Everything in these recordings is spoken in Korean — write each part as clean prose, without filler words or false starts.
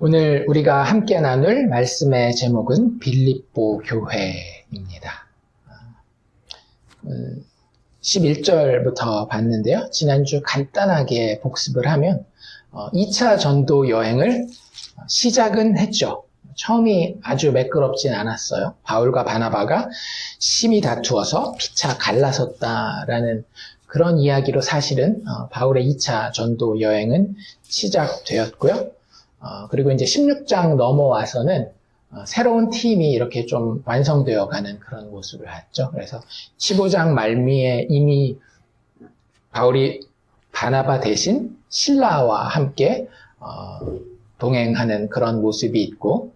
오늘 우리가 함께 나눌 말씀의 제목은 빌립보 교회입니다. 11절부터 봤는데요. 지난주 간단하게 복습을 하면 2차 전도 여행을 시작은 했죠. 처음이 아주 매끄럽진 않았어요. 바울과 바나바가 심히 다투어서 피차 갈라섰다라는 그런 이야기로 사실은 바울의 2차 전도 여행은 시작되었고요. 그리고 이제 16장 넘어와서는 새로운 팀이 이렇게 좀 완성되어 가는 그런 모습을 봤죠. 그래서 15장 말미에 이미 바울이 바나바 대신 실라와 함께 동행하는 그런 모습이 있고,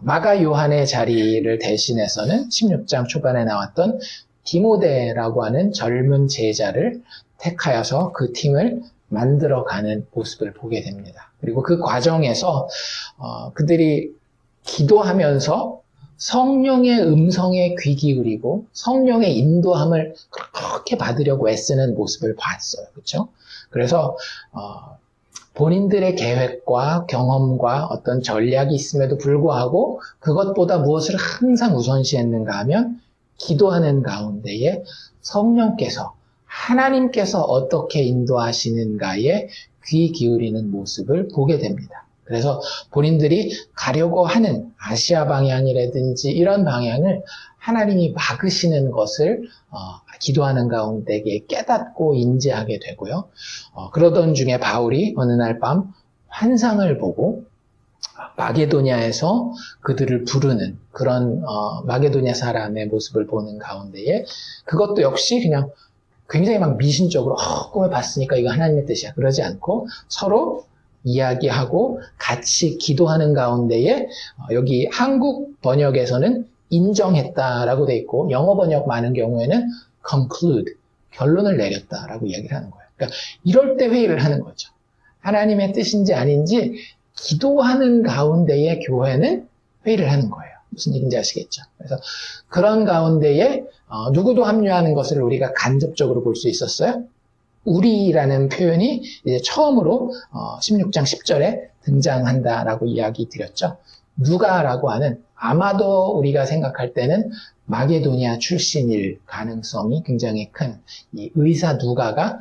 마가 요한의 자리를 대신해서는 16장 초반에 나왔던 디모데라고 하는 젊은 제자를 택하여서 그 팀을 만들어가는 모습을 보게 됩니다. 그리고 그 과정에서 그들이 기도하면서 성령의 음성에 귀 기울이고 성령의 인도함을 그렇게 받으려고 애쓰는 모습을 봤어요. 그렇죠? 그래서 본인들의 계획과 경험과 어떤 전략이 있음에도 불구하고 그것보다 무엇을 항상 우선시했는가 하면 기도하는 가운데에 성령께서 하나님께서 어떻게 인도하시는가에 귀 기울이는 모습을 보게 됩니다. 그래서 본인들이 가려고 하는 아시아 방향이라든지 이런 방향을 하나님이 막으시는 것을 기도하는 가운데에 깨닫고 인지하게 되고요. 그러던 중에 바울이 어느 날 밤 환상을 보고 마게도냐에서 그들을 부르는 그런 마게도냐 사람의 모습을 보는 가운데에 그것도 역시 그냥 굉장히 막 미신적으로 꿈을 봤으니까 이거 하나님의 뜻이야. 그러지 않고 서로 이야기하고 같이 기도하는 가운데에 여기 한국 번역에서는 인정했다라고 돼 있고 영어 번역 많은 경우에는 conclude, 결론을 내렸다라고 이야기를 하는 거예요. 그러니까 이럴 때 회의를 하는 거죠. 하나님의 뜻인지 아닌지 기도하는 가운데에 교회는 회의를 하는 거예요. 무슨 얘기인지 아시겠죠? 그래서 그런 가운데에 누구도 합류하는 것을 우리가 간접적으로 볼 수 있었어요. 우리라는 표현이 이제 처음으로 16장 10절에 등장한다라고 이야기 드렸죠. 누가라고 하는 아마도 우리가 생각할 때는 마게도니아 출신일 가능성이 굉장히 큰 이 의사 누가가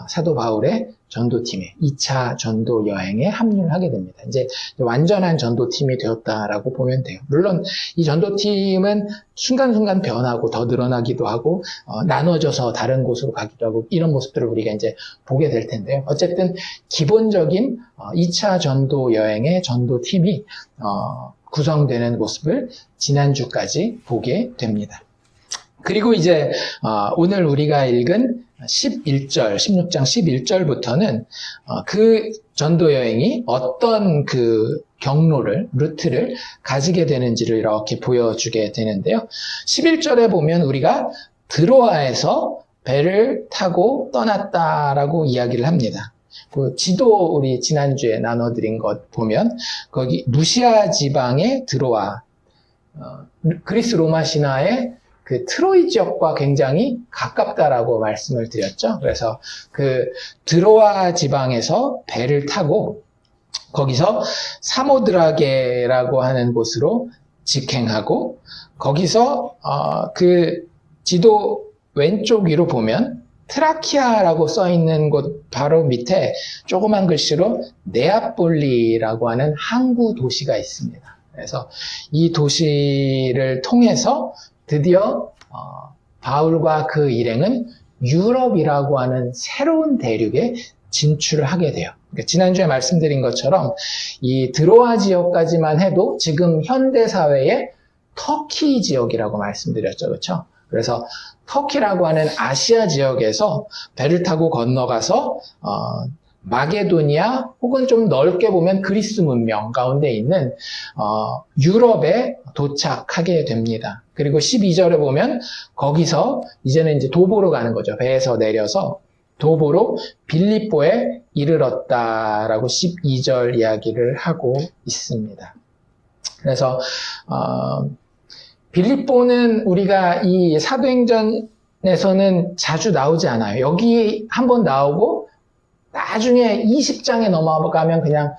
사도 바울의 전도팀에 2차 전도 여행에 합류를 하게 됩니다. 이제 완전한 전도팀이 되었다라고 보면 돼요. 물론 이 전도팀은 순간순간 변하고 더 늘어나기도 하고 나눠져서 다른 곳으로 가기도 하고 이런 모습들을 우리가 이제 보게 될 텐데요. 어쨌든 기본적인 2차 전도 여행의 전도팀이 구성되는 모습을 지난주까지 보게 됩니다. 그리고 이제 오늘 우리가 읽은 11절, 16장 11절부터는 그 전도 여행이 어떤 그 경로를, 루트를 가지게 되는지를 이렇게 보여주게 되는데요. 11절에 보면 우리가 드로아에서 배를 타고 떠났다라고 이야기를 합니다. 그 지도 우리 지난주에 나눠드린 것 보면 거기 루시아 지방의 드로아, 그리스 로마 신화의 그 트로이 지역과 굉장히 가깝다라고 말씀을 드렸죠. 그래서 그 드로아 지방에서 배를 타고 거기서 사모드라게라고 하는 곳으로 직행하고 거기서 그 지도 왼쪽 위로 보면 트라키아라고 써 있는 곳 바로 밑에 조그만 글씨로 네아폴리라고 하는 항구 도시가 있습니다. 그래서 이 도시를 통해서 드디어 바울과 그 일행은 유럽이라고 하는 새로운 대륙에 진출을 하게 돼요. 그러니까 지난주에 말씀드린 것처럼 이 드로아 지역까지만 해도 지금 현대 사회의 터키 지역이라고 말씀드렸죠. 그렇죠? 그래서 터키라고 하는 아시아 지역에서 배를 타고 건너가서 마게도니아 혹은 좀 넓게 보면 그리스 문명 가운데 있는 유럽에 도착하게 됩니다. 그리고 12절에 보면 거기서 이제는 이제 도보로 가는 거죠. 배에서 내려서 도보로 빌립보에 이르렀다라고 12절 이야기를 하고 있습니다. 그래서 빌립보는 우리가 이 사도행전에서는 자주 나오지 않아요. 여기 한번 나오고 나중에 20장에 넘어가면 그냥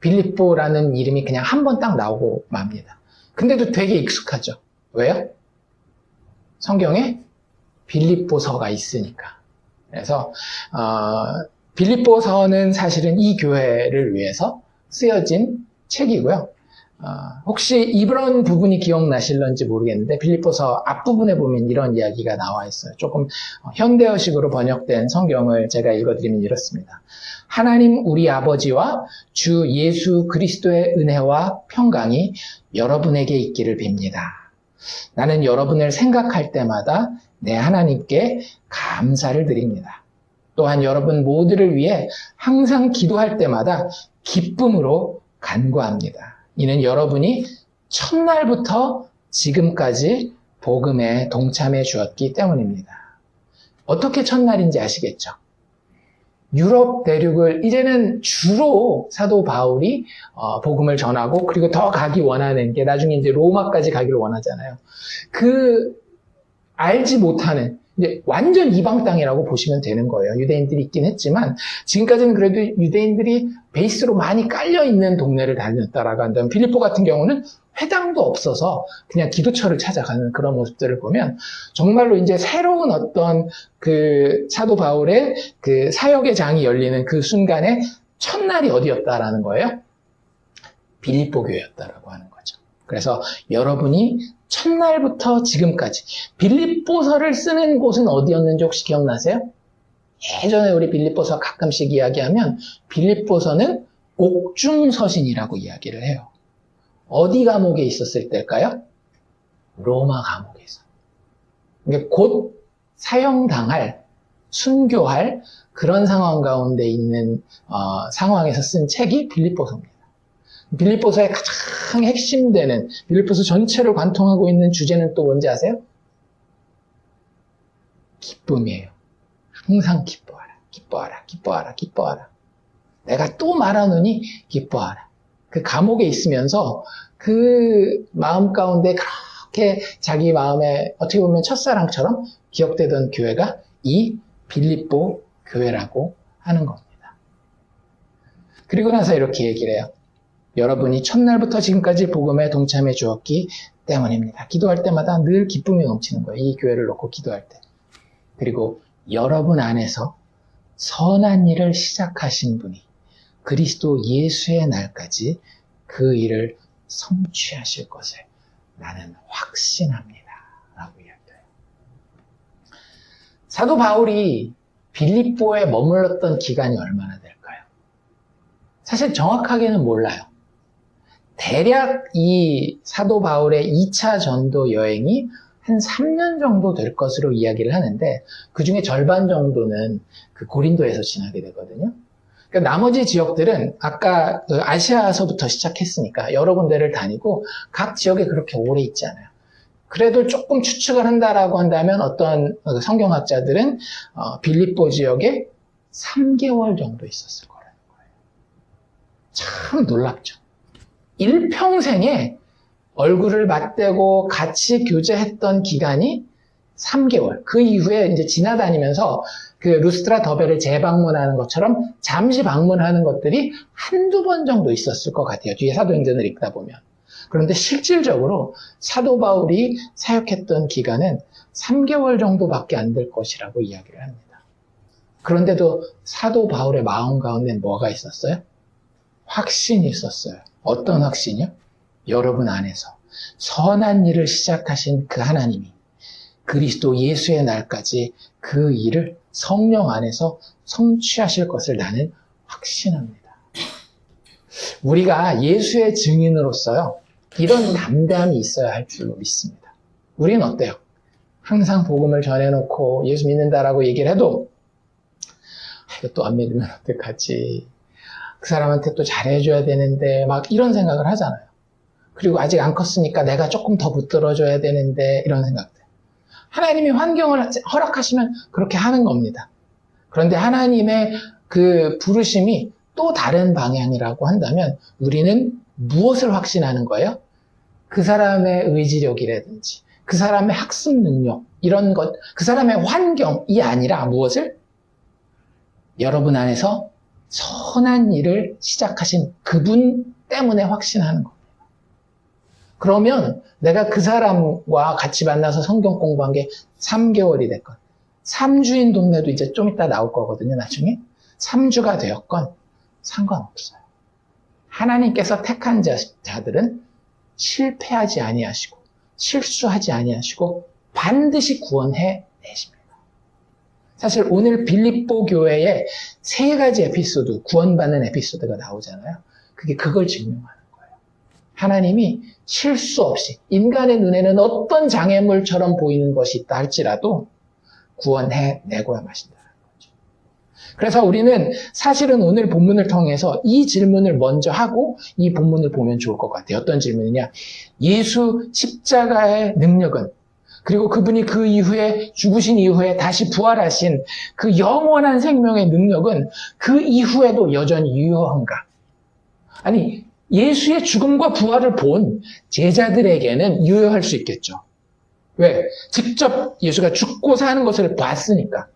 빌립보라는 이름이 그냥 한 번 딱 나오고 맙니다. 근데도 되게 익숙하죠. 왜요? 성경에 빌립보서가 있으니까. 그래서 빌립보서는 사실은 이 교회를 위해서 쓰여진 책이고요. 혹시 이런 부분이 기억나실런지 모르겠는데 빌립보서 앞부분에 보면 이런 이야기가 나와 있어요. 조금 현대어식으로 번역된 성경을 제가 읽어드리면 이렇습니다. 하나님 우리 아버지와 주 예수 그리스도의 은혜와 평강이 여러분에게 있기를 빕니다. 나는 여러분을 생각할 때마다 내 하나님께 감사를 드립니다. 또한 여러분 모두를 위해 항상 기도할 때마다 기쁨으로 간구합니다. 이는 여러분이 첫날부터 지금까지 복음에 동참해 주었기 때문입니다. 어떻게 첫날인지 아시겠죠? 유럽 대륙을 이제는 주로 사도 바울이 복음을 전하고 그리고 더 가기 원하는 게 나중에 이제 로마까지 가기를 원하잖아요. 알지 못하는 이제 완전 이방 땅이라고 보시면 되는 거예요. 유대인들이 있긴 했지만 지금까지는 그래도 유대인들이 베이스로 많이 깔려 있는 동네를 다녔다라고 한다면 빌립보 같은 경우는 회당도 없어서 그냥 기도처를 찾아가는 그런 모습들을 보면 정말로 이제 새로운 어떤 그 사도 바울의 그 사역의 장이 열리는 그 순간에 첫날이 어디였다라는 거예요? 빌립보 교회였다라고 하는 거죠. 그래서 여러분이 첫날부터 지금까지 빌립보서를 쓰는 곳은 어디였는지 혹시 기억나세요? 예전에 우리 빌립보서 가끔씩 이야기하면 빌립보서는 옥중서신이라고 이야기를 해요. 어디 감옥에 있었을 때일까요? 로마 감옥에 있어요. 그러니까 곧 사형당할, 순교할 그런 상황 가운데 있는 상황에서 쓴 책이 빌립보서입니다. 빌립보서의 가장 핵심되는 빌립보서 전체를 관통하고 있는 주제는 또 뭔지 아세요? 기쁨이에요. 항상 기뻐하라, 기뻐하라, 기뻐하라, 기뻐하라. 내가 또 말하노니 기뻐하라. 그 감옥에 있으면서 그 마음 가운데 그렇게 자기 마음에 어떻게 보면 첫사랑처럼 기억되던 교회가 이 빌립보 교회라고 하는 겁니다. 그리고 나서 이렇게 얘기를 해요. 여러분이 첫날부터 지금까지 복음에 동참해 주었기 때문입니다. 기도할 때마다 늘 기쁨이 넘치는 거예요. 이 교회를 놓고 기도할 때. 그리고 여러분 안에서 선한 일을 시작하신 분이 그리스도 예수의 날까지 그 일을 성취하실 것을 나는 확신합니다. 라고 이야기해요. 사도 바울이 빌립보에 머물렀던 기간이 얼마나 될까요? 사실 정확하게는 몰라요. 대략 이 사도 바울의 2차 전도 여행이 한 3년 정도 될 것으로 이야기를 하는데 그 중에 절반 정도는 그 고린도에서 지나게 되거든요. 그러니까 나머지 지역들은 아까 그 아시아서부터 시작했으니까 여러 군데를 다니고 각 지역에 그렇게 오래 있지 않아요. 그래도 조금 추측을 한다라고 한다면 어떤 성경학자들은 빌립보 지역에 3개월 정도 있었을 거라는 거예요. 참 놀랍죠. 일평생에 얼굴을 맞대고 같이 교제했던 기간이 3개월. 그 이후에 이제 지나다니면서 그 루스트라 더베를 재방문하는 것처럼 잠시 방문하는 것들이 한두 번 정도 있었을 것 같아요. 뒤에 사도행전을 읽다 보면. 그런데 실질적으로 사도 바울이 사역했던 기간은 3개월 정도밖에 안 될 것이라고 이야기를 합니다. 그런데도 사도 바울의 마음 가운데 뭐가 있었어요? 확신이 있었어요. 어떤 확신이요? 여러분 안에서 선한 일을 시작하신 그 하나님이 그리스도 예수의 날까지 그 일을 성령 안에서 성취하실 것을 나는 확신합니다. 우리가 예수의 증인으로서요, 이런 담대함이 있어야 할 줄로 믿습니다. 우리는 어때요? 항상 복음을 전해놓고 예수 믿는다라고 얘기를 해도 이거 또 안 믿으면 어떡하지? 그 사람한테 또 잘해줘야 되는데 막 이런 생각을 하잖아요. 그리고 아직 안 컸으니까 내가 조금 더 붙들어줘야 되는데 이런 생각들. 하나님이 환경을 허락하시면 그렇게 하는 겁니다. 그런데 하나님의 그 부르심이 또 다른 방향이라고 한다면 우리는 무엇을 확신하는 거예요? 그 사람의 의지력이라든지 그 사람의 학습 능력 이런 것, 그 사람의 환경이 아니라 무엇을? 여러분 안에서 선한 일을 시작하신 그분 때문에 확신하는 거예요. 그러면 내가 그 사람과 같이 만나서 성경 공부한 게 3개월이 됐건 3주인 동네도 이제 좀 이따 나올 거거든요. 나중에 3주가 되었건 상관없어요. 하나님께서 택한 자들은 실패하지 아니하시고 실수하지 아니하시고 반드시 구원해 내십니다. 사실 오늘 빌립보 교회에 3가지 에피소드, 구원받는 에피소드가 나오잖아요. 그게 그걸 증명하는 거예요. 하나님이 실수 없이 인간의 눈에는 어떤 장애물처럼 보이는 것이 있다 할지라도 구원해 내고야 마신다는 거죠. 그래서 우리는 사실은 오늘 본문을 통해서 이 질문을 먼저 하고 이 본문을 보면 좋을 것 같아요. 어떤 질문이냐? 예수 십자가의 능력은, 그리고 그분이 그 이후에 죽으신 이후에 다시 부활하신 그 영원한 생명의 능력은 그 이후에도 여전히 유효한가? 아니, 예수의 죽음과 부활을 본 제자들에게는 유효할 수 있겠죠. 왜? 직접 예수가 죽고 사는 것을 봤으니까.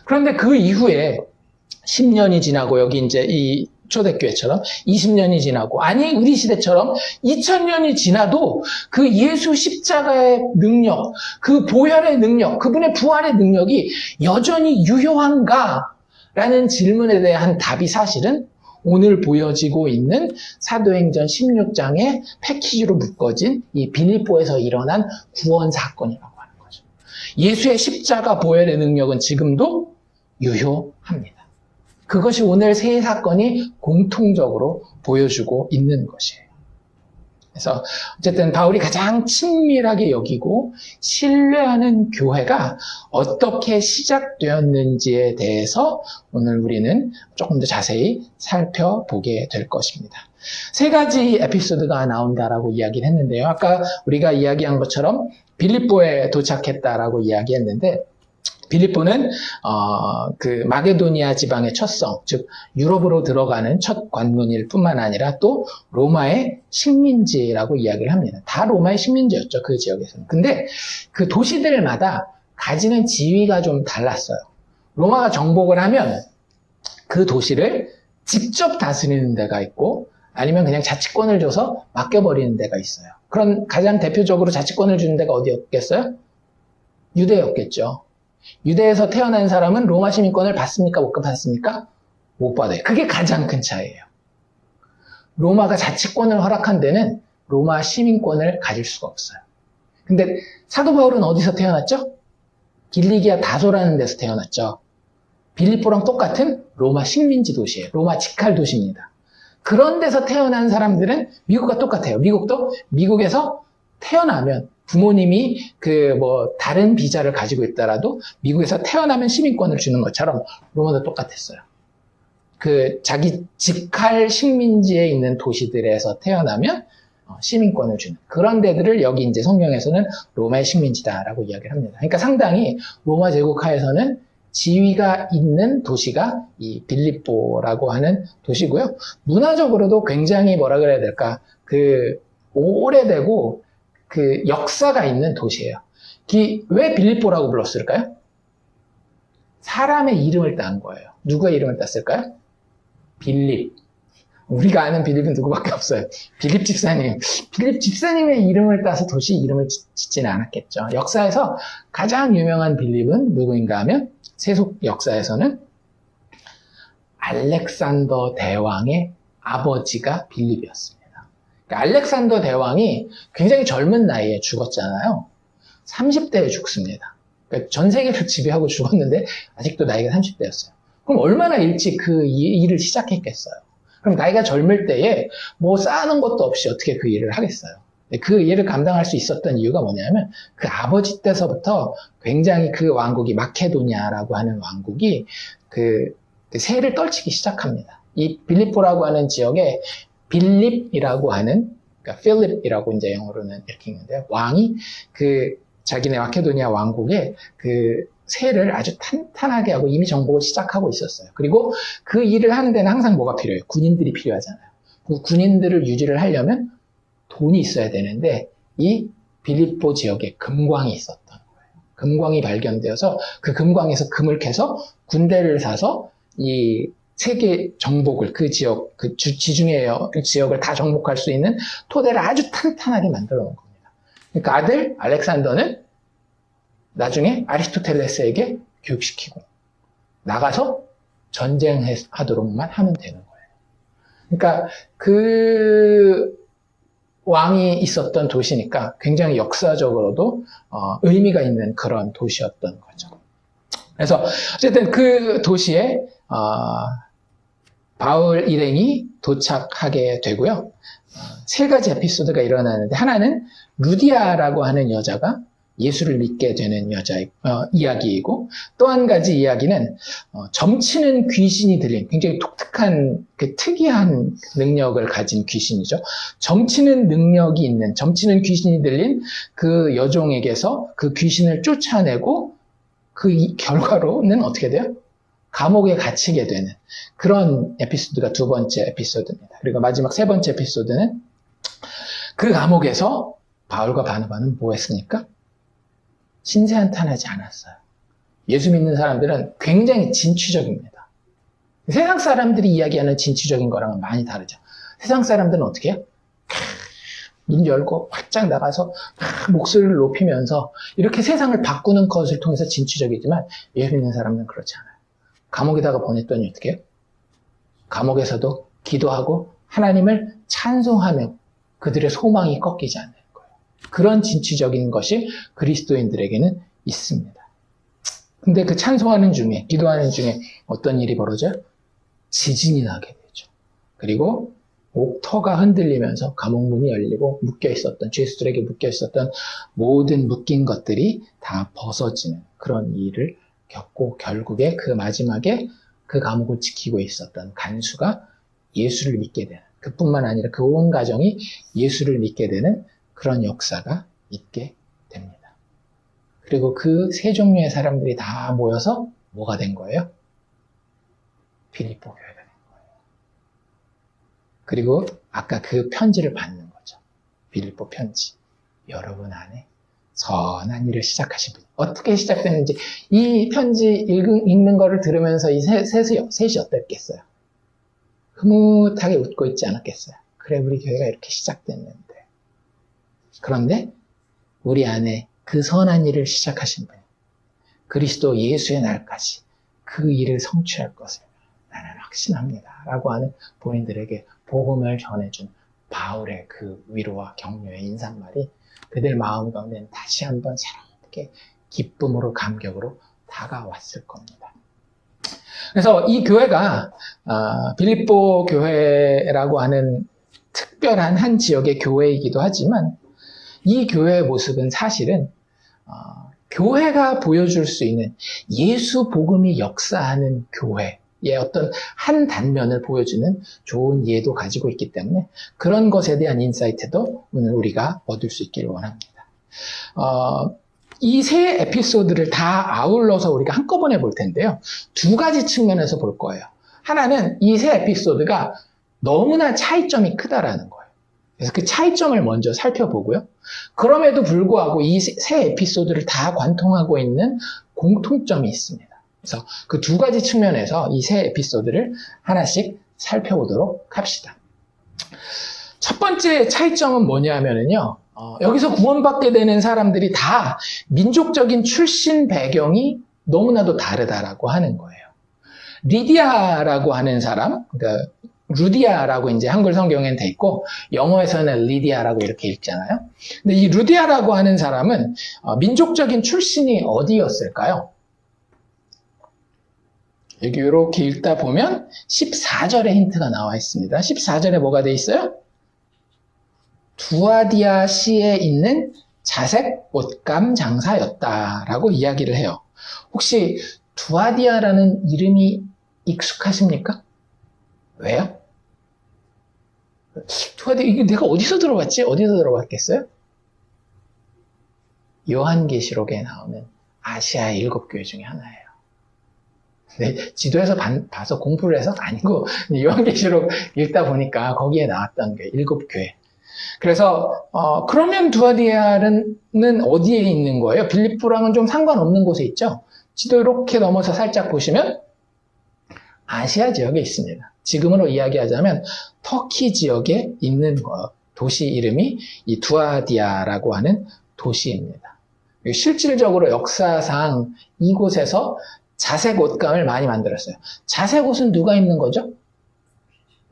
그런데 그 이후에 10년이 지나고, 여기 이제 이 초대교회처럼 20년이 지나고, 아니 우리 시대처럼 2000년이 지나도 그 예수 십자가의 능력, 그 보혈의 능력, 그분의 부활의 능력이 여전히 유효한가? 라는 질문에 대한 답이 사실은 오늘 보여지고 있는 사도행전 16장의 패키지로 묶어진 이 빌립보에서 일어난 구원 사건이라고 하는 거죠. 예수의 십자가 보혈의 능력은 지금도 유효합니다. 그것이 오늘 세 사건이 공통적으로 보여주고 있는 것이에요. 그래서 어쨌든 바울이 가장 친밀하게 여기고 신뢰하는 교회가 어떻게 시작되었는지에 대해서 오늘 우리는 조금 더 자세히 살펴보게 될 것입니다. 3가지 에피소드가 나온다라고 이야기를 했는데요. 아까 우리가 이야기한 것처럼 빌립보에 도착했다라고 이야기했는데, 빌립보는 그 마게도니아 지방의 첫 성, 즉 유럽으로 들어가는 첫 관문일 뿐만 아니라 또 로마의 식민지라고 이야기를 합니다. 다 로마의 식민지였죠, 그 지역에서는. 근데 그 도시들마다 가지는 지위가 좀 달랐어요. 로마가 정복을 하면 그 도시를 직접 다스리는 데가 있고, 아니면 그냥 자치권을 줘서 맡겨버리는 데가 있어요. 그런 가장 대표적으로 자치권을 주는 데가 어디였겠어요? 유대였겠죠. 유대에서 태어난 사람은 로마 시민권을 받습니까? 못 받습니까? 못 받아요. 그게 가장 큰 차이예요. 로마가 자치권을 허락한 데는 로마 시민권을 가질 수가 없어요. 근데 사도 바울은 어디서 태어났죠? 길리기아 다소라는 데서 태어났죠. 빌립보랑 똑같은 로마 식민지 도시예요. 로마 직할 도시입니다. 그런 데서 태어난 사람들은 미국과 똑같아요. 미국도 미국에서 태어나면 부모님이 다른 비자를 가지고 있더라도 미국에서 태어나면 시민권을 주는 것처럼 로마도 똑같았어요. 자기 직할 식민지에 있는 도시들에서 태어나면 시민권을 주는 그런 데들을 여기 이제 성경에서는 로마의 식민지다라고 이야기를 합니다. 그러니까 상당히 로마 제국 하에서는 지위가 있는 도시가 이 빌립보라고 하는 도시고요. 문화적으로도 굉장히 뭐라 그래야 될까? 오래되고 역사가 있는 도시예요. 왜 빌립보라고 불렀을까요? 사람의 이름을 딴 거예요. 누구의 이름을 땄을까요? 빌립. 우리가 아는 빌립은 누구밖에 없어요. 빌립 집사님. 빌립 집사님의 이름을 따서 도시 이름을 짓지는 않았겠죠. 역사에서 가장 유명한 빌립은 누구인가 하면 세속 역사에서는 알렉산더 대왕의 아버지가 빌립이었습니다. 알렉산더 대왕이 굉장히 젊은 나이에 죽었잖아요. 30대에 죽습니다. 그러니까 전 세계를 지배하고 죽었는데 아직도 나이가 30대였어요. 그럼 얼마나 일찍 그 일을 시작했겠어요. 그럼 나이가 젊을 때에 쌓아놓은 것도 없이 어떻게 그 일을 하겠어요. 그 일을 감당할 수 있었던 이유가 뭐냐면 그 아버지 때서부터 굉장히 그 왕국이 마케도니아라고 하는 왕국이 그 세를 떨치기 시작합니다. 이 빌립보라고 하는 지역에 빌립이라고 하는, 그러니까 필립이라고 이제 영어로는 이렇게 읽는데요. 왕이 자기네 마케도니아 왕국에 세를 아주 탄탄하게 하고 이미 정복을 시작하고 있었어요. 그리고 그 일을 하는 데는 항상 뭐가 필요해요? 군인들이 필요하잖아요. 그 군인들을 유지를 하려면 돈이 있어야 되는데 이 빌립보 지역에 금광이 있었던 거예요. 금광이 발견되어서 그 금광에서 금을 캐서 군대를 사서 이 세계 정복을, 그 지역, 그 지중해 지역을 다 정복할 수 있는 토대를 아주 탄탄하게 만들어 놓은 겁니다. 그러니까 아들 알렉산더는 나중에 아리스토텔레스에게 교육시키고 나가서 전쟁하도록만 하면 되는 거예요. 그러니까 그 왕이 있었던 도시니까 굉장히 역사적으로도 의미가 있는 그런 도시였던 거죠. 그래서 어쨌든 그 도시에 바울 일행이 도착하게 되고요. 세 가지 에피소드가 일어나는데, 하나는 루디아라고 하는 여자가 예수를 믿게 되는 이야기이고, 또 한 가지 이야기는 점치는 귀신이 들린, 굉장히 독특한 그 특이한 능력을 가진 귀신이죠. 점치는 능력이 있는, 점치는 귀신이 들린 그 여종에게서 그 귀신을 쫓아내고 그 결과로는 어떻게 돼요? 감옥에 갇히게 되는 그런 에피소드가 두 번째 에피소드입니다. 그리고 마지막 세 번째 에피소드는 그 감옥에서 바울과 바나바는 뭐 했습니까? 신세한탄하지 않았어요. 예수 믿는 사람들은 굉장히 진취적입니다. 세상 사람들이 이야기하는 진취적인 거랑은 많이 다르죠. 세상 사람들은 어떻게 해요? 문 열고 활짝 나가서 목소리를 높이면서 이렇게 세상을 바꾸는 것을 통해서 진취적이지만, 예수 믿는 사람들은 그렇지 않아요. 감옥에다가 보냈더니 어떻게 해요? 감옥에서도 기도하고 하나님을 찬송하며 그들의 소망이 꺾이지 않는 거예요. 그런 진취적인 것이 그리스도인들에게는 있습니다. 근데 그 찬송하는 중에, 기도하는 중에 어떤 일이 벌어져요? 지진이 나게 되죠. 그리고 옥터가 흔들리면서 감옥문이 열리고 죄수들에게 묶여 있었던 모든 묶인 것들이 다 벗어지는 그런 일을 겪고, 결국에 그 마지막에 그 감옥을 지키고 있었던 간수가 예수를 믿게 되는, 그뿐만 아니라 그 온 가정이 예수를 믿게 되는 그런 역사가 있게 됩니다. 그리고 그 세 종류의 사람들이 다 모여서 뭐가 된 거예요? 빌립보 교회가 된 거예요. 그리고 아까 그 편지를 받는 거죠. 빌립보 편지. 여러분 안에 선한 일을 시작하신 분이 어떻게 시작됐는지, 이 편지 읽는 거를 들으면서 이 셋이 어땠겠어요? 흐뭇하게 웃고 있지 않았겠어요? 그래, 우리 교회가 이렇게 시작됐는데. 그런데 우리 안에 그 선한 일을 시작하신 분, 그리스도 예수의 날까지 그 일을 성취할 것을 나는 확신합니다 라고 하는 본인들에게 복음을 전해준 바울의 그 위로와 격려의 인사말이 그들 마음 가운데는 다시 한번 새롭게 기쁨으로, 감격으로 다가왔을 겁니다. 그래서 이 교회가 빌립보 교회라고 하는 특별한 한 지역의 교회이기도 하지만, 이 교회의 모습은 사실은 교회가 보여줄 수 있는 예수 복음이 역사하는 교회의 어떤 한 단면을 보여주는 좋은 예도 가지고 있기 때문에, 그런 것에 대한 인사이트도 오늘 우리가 얻을 수 있기를 원합니다. 이 세 에피소드를 다 아울러서 우리가 한꺼번에 볼 텐데요. 두 가지 측면에서 볼 거예요. 하나는 이 세 에피소드가 너무나 차이점이 크다라는 거예요. 그래서 그 차이점을 먼저 살펴보고요. 그럼에도 불구하고 이 세 에피소드를 다 관통하고 있는 공통점이 있습니다. 그래서 그 두 가지 측면에서 이 세 에피소드를 하나씩 살펴보도록 합시다. 첫 번째 차이점은 뭐냐면요. 여기서 구원받게 되는 사람들이 다 민족적인 출신 배경이 너무나도 다르다라고 하는 거예요. 리디아라고 하는 사람, 그러니까 루디아라고 이제 한글 성경엔 돼 있고, 영어에서는 리디아라고 이렇게 읽잖아요. 근데 이 루디아라고 하는 사람은 민족적인 출신이 어디였을까요? 여기 이렇게 읽다 보면 14절에 힌트가 나와 있습니다. 14절에 뭐가 돼 있어요? 두아디아시에 있는 자색 옷감 장사였다라고 이야기를 해요. 혹시 두아디아라는 이름이 익숙하십니까? 왜요? 두아디아, 이게 내가 어디서 들어봤지? 어디서 들어봤겠어요? 요한계시록에 나오는 아시아의 7교회 중에 하나예요. 네, 지도에서 봐서 공부를 해서 아니고, 요한계시록 읽다 보니까 거기에 나왔던 게 7교회. 그래서 그러면 두아디아는 어디에 있는 거예요? 빌립보랑은 좀 상관없는 곳에 있죠? 지도 이렇게 넘어서 살짝 보시면 아시아 지역에 있습니다. 지금으로 이야기하자면 터키 지역에 있는 도시 이름이 이 두아디아라고 하는 도시입니다. 실질적으로 역사상 이곳에서 자색 옷감을 많이 만들었어요. 자색 옷은 누가 입는 거죠?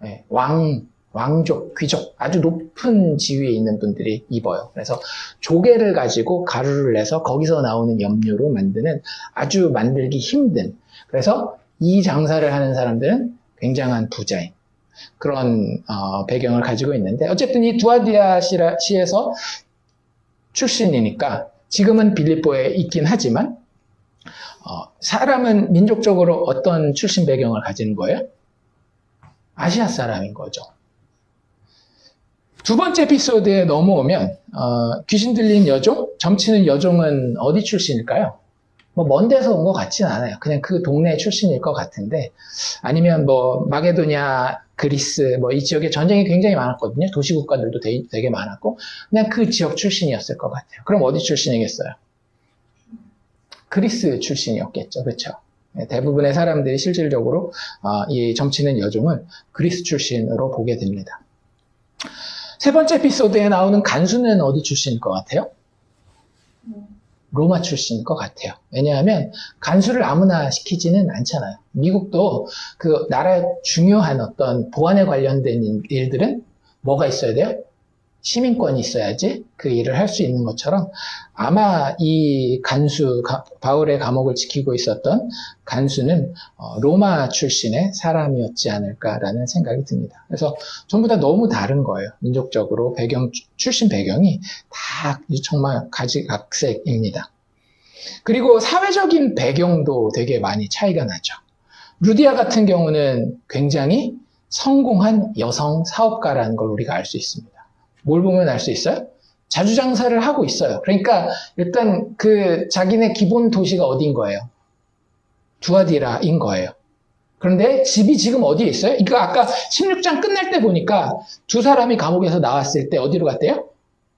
네, 왕족, 귀족, 아주 높은 지위에 있는 분들이 입어요. 그래서 조개를 가지고 가루를 내서 거기서 나오는 염료로 만드는 아주 만들기 힘든, 그래서 이 장사를 하는 사람들은 굉장한 부자인 그런 배경을 가지고 있는데, 어쨌든 이 두아디아 시에서 출신이니까 지금은 빌립보에 있긴 하지만 사람은 민족적으로 어떤 출신 배경을 가지는 거예요? 아시아 사람인 거죠. 두 번째 에피소드에 넘어오면 귀신 들린 여종, 점치는 여종은 어디 출신일까요? 뭐 먼 데서 온 것 같지는 않아요. 그냥 그 동네 출신일 것 같은데, 아니면 뭐 마게도냐, 그리스, 뭐 이 지역에 전쟁이 굉장히 많았거든요. 도시국가들도 되게 많았고, 그냥 그 지역 출신이었을 것 같아요. 그럼 어디 출신이겠어요? 그리스 출신이었겠죠. 그렇죠? 대부분의 사람들이 실질적으로 이 점치는 여종을 그리스 출신으로 보게 됩니다. 세 번째 에피소드에 나오는 간수는 어디 출신일 것 같아요? 로마 출신일 것 같아요. 왜냐하면 간수를 아무나 시키지는 않잖아요. 미국도 그 나라의 중요한 어떤 보안에 관련된 일들은 뭐가 있어야 돼요? 시민권이 있어야지 그 일을 할 수 있는 것처럼, 아마 이 간수, 바울의 감옥을 지키고 있었던 간수는 로마 출신의 사람이었지 않을까라는 생각이 듭니다. 그래서 전부 다 너무 다른 거예요. 민족적으로 출신 배경이 다 정말 가지각색입니다. 그리고 사회적인 배경도 되게 많이 차이가 나죠. 루디아 같은 경우는 굉장히 성공한 여성 사업가라는 걸 우리가 알 수 있습니다. 뭘 보면 알 수 있어요? 자주장사를 하고 있어요. 그러니까 일단 그 자기네 기본 도시가 어디인 거예요? 두아디라인 거예요. 그런데 집이 지금 어디에 있어요? 이거 아까 16장 끝날 때 보니까 두 사람이 감옥에서 나왔을 때 어디로 갔대요?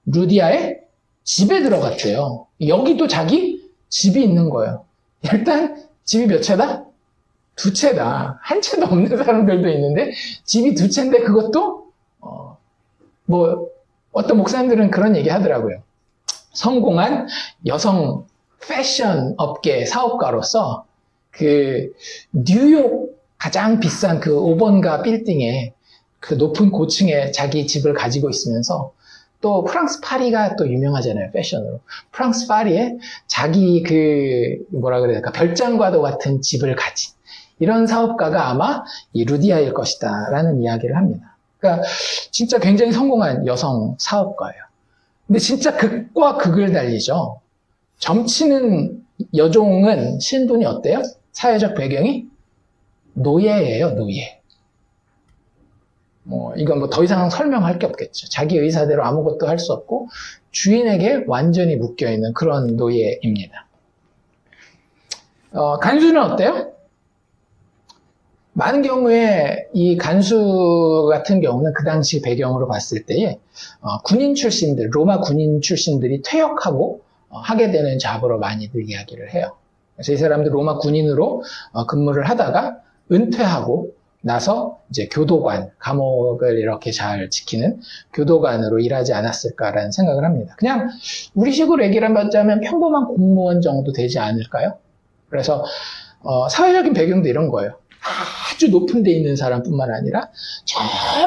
루디아의 집에 들어갔대요. 여기도 자기 집이 있는 거예요. 일단 집이 몇 채다? 두 채다. 한 채도 없는 사람들도 있는데 집이 두 채인데, 그것도 뭐 어떤 목사님들은 그런 얘기 하더라고요. 성공한 여성 패션 업계 사업가로서 그 뉴욕 가장 비싼 그 5번가 빌딩에 그 높은 고층에 자기 집을 가지고 있으면서, 또 프랑스 파리가 또 유명하잖아요, 패션으로. 프랑스 파리에 자기 그 뭐라 그래야 될까, 별장과도 같은 집을 가진 이런 사업가가 아마 이 루디아일 것이다 라는 이야기를 합니다. 그러니까 진짜 굉장히 성공한 여성 사업가예요. 근데 진짜 극과 극을 달리죠. 점치는 여종은 신분이 어때요? 사회적 배경이 노예예요, 노예. 이건 뭐 더 이상 설명할 게 없겠죠. 자기 의사대로 아무것도 할 수 없고 주인에게 완전히 묶여있는 그런 노예입니다. 간수는 어때요? 많은 경우에 이 간수 같은 경우는 그 당시 배경으로 봤을 때에 군인 출신들, 로마 군인 출신들이 퇴역하고 하게 되는 잡으로 많이들 이야기를 해요. 그래서 이 사람들 로마 군인으로 근무를 하다가 은퇴하고 나서 이제 교도관, 감옥을 이렇게 잘 지키는 교도관으로 일하지 않았을까라는 생각을 합니다. 그냥 우리식으로 얘기를 하자면 평범한 공무원 정도 되지 않을까요? 그래서 사회적인 배경도 이런 거예요. 아주 높은 데 있는 사람뿐만 아니라 저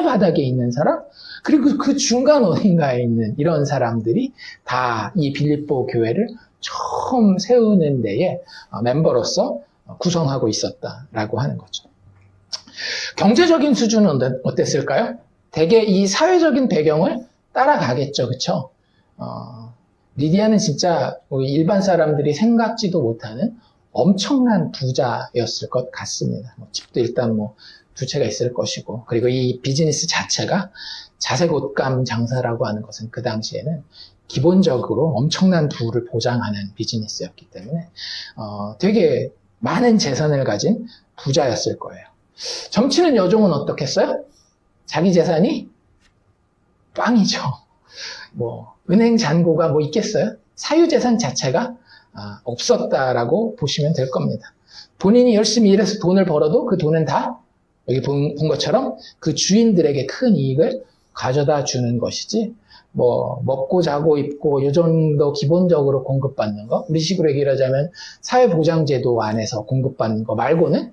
바닥에 있는 사람, 그리고 그 중간 어딘가에 있는 이런 사람들이 다 이 빌립보 교회를 처음 세우는 데에 멤버로서 구성하고 있었다라고 하는 거죠. 경제적인 수준은 어땠을까요? 대개 이 사회적인 배경을 따라가겠죠, 그쵸? 리디아는 진짜 일반 사람들이 생각지도 못하는 엄청난 부자였을 것 같습니다. 집도 일단 두 채가 있을 것이고, 그리고 이 비즈니스 자체가 자색 옷감 장사라고 하는 것은 그 당시에는 기본적으로 엄청난 부를 보장하는 비즈니스였기 때문에 되게 많은 재산을 가진 부자였을 거예요. 점치는 여종은 어떻겠어요? 자기 재산이 빵이죠. 은행 잔고가 있겠어요? 사유재산 자체가 없었다라고 보시면 될 겁니다. 본인이 열심히 일해서 돈을 벌어도 그 돈은 다 여기 본 것처럼 그 주인들에게 큰 이익을 가져다 주는 것이지, 뭐 먹고 자고 입고 이 정도 기본적으로 공급받는 거, 우리 식으로 얘기를 하자면 사회보장제도 안에서 공급받는 거 말고는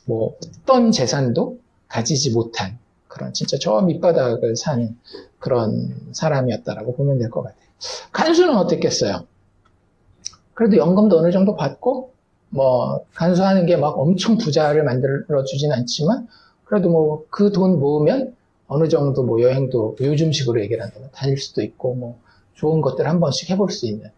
뭐 어떤 재산도 가지지 못한 그런 진짜 저 밑바닥을 사는 그런 사람이었다라고 보면 될 것 같아요. 간수는 어땠겠어요? 그래도 연금도 어느 정도 받고, 뭐 간수하는 게 막 엄청 부자를 만들어 주진 않지만 그래도 뭐 그 돈 모으면 어느 정도 뭐 여행도 요즘식으로 얘기를 한다면 다닐 수도 있고, 뭐 좋은 것들 한 번씩 해볼 수 있는,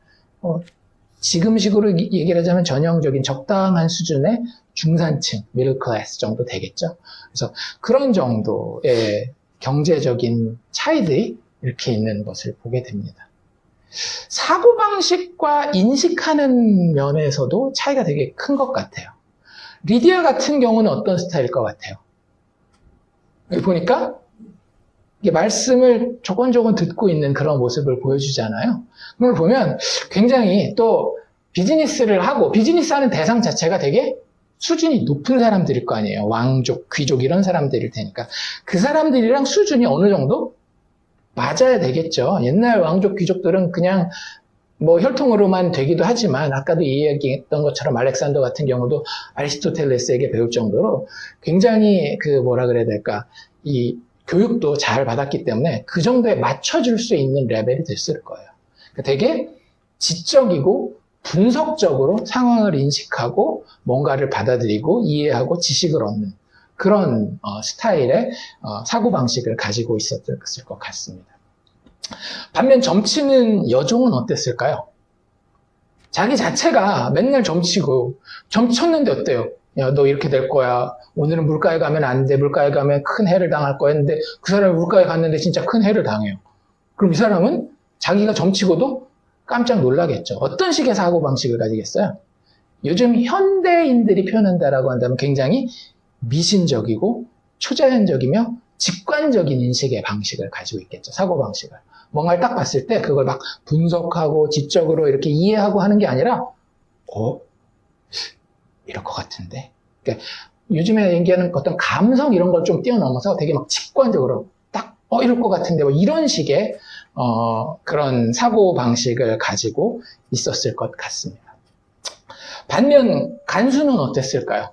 지금식으로 얘기를 하자면 전형적인 적당한 수준의 중산층, 미들 클래스 정도 되겠죠. 그래서 그런 정도의 경제적인 차이들이 이렇게 있는 것을 보게 됩니다. 사고방식과 인식하는 면에서도 차이가 되게 큰 것 같아요. 리디아 같은 경우는 어떤 스타일일 것 같아요? 여기 보니까 이게 말씀을 조곤조곤 듣고 있는 그런 모습을 보여주잖아요. 그걸 보면 굉장히 또 비즈니스를 하고, 비즈니스 하는 대상 자체가 되게 수준이 높은 사람들일 거 아니에요. 왕족, 귀족 이런 사람들일 테니까. 그 사람들이랑 수준이 어느 정도 맞아야 되겠죠. 옛날 왕족, 귀족들은 그냥 뭐 혈통으로만 되기도 하지만 아까도 이야기했던 것처럼 알렉산더 같은 경우도 아리스토텔레스에게 배울 정도로 굉장히 그 뭐라 그래야 될까, 이 교육도 잘 받았기 때문에 그 정도에 맞춰줄 수 있는 레벨이 됐을 거예요. 되게 지적이고 분석적으로 상황을 인식하고 뭔가를 받아들이고 이해하고 지식을 얻는 그런 스타일의 사고방식을 가지고 있었을 것 같습니다. 반면 점치는 여종은 어땠을까요? 자기 자체가 맨날 점치고, 점쳤는데 어때요? 야, 너 이렇게 될 거야. 오늘은 물가에 가면 안 돼. 물가에 가면 큰 해를 당할 거야. 했는데 그 사람이 물가에 갔는데 진짜 큰 해를 당해요. 그럼 이 사람은 자기가 점치고도 깜짝 놀라겠죠. 어떤 식의 사고방식을 가지겠어요? 요즘 현대인들이 표현한다라고 한다면 굉장히 미신적이고 초자연적이며 직관적인 인식의 방식을 가지고 있겠죠. 사고방식을. 뭔가를 딱 봤을 때 그걸 막 분석하고 지적으로 이렇게 이해하고 하는 게 아니라 이럴 것 같은데. 그러니까 요즘에 얘기하는 어떤 감성 이런 걸 좀 뛰어넘어서 되게 막 직관적으로 딱 이럴 것 같은데 뭐 이런 식의 그런 사고방식을 가지고 있었을 것 같습니다. 반면 간수는 어땠을까요?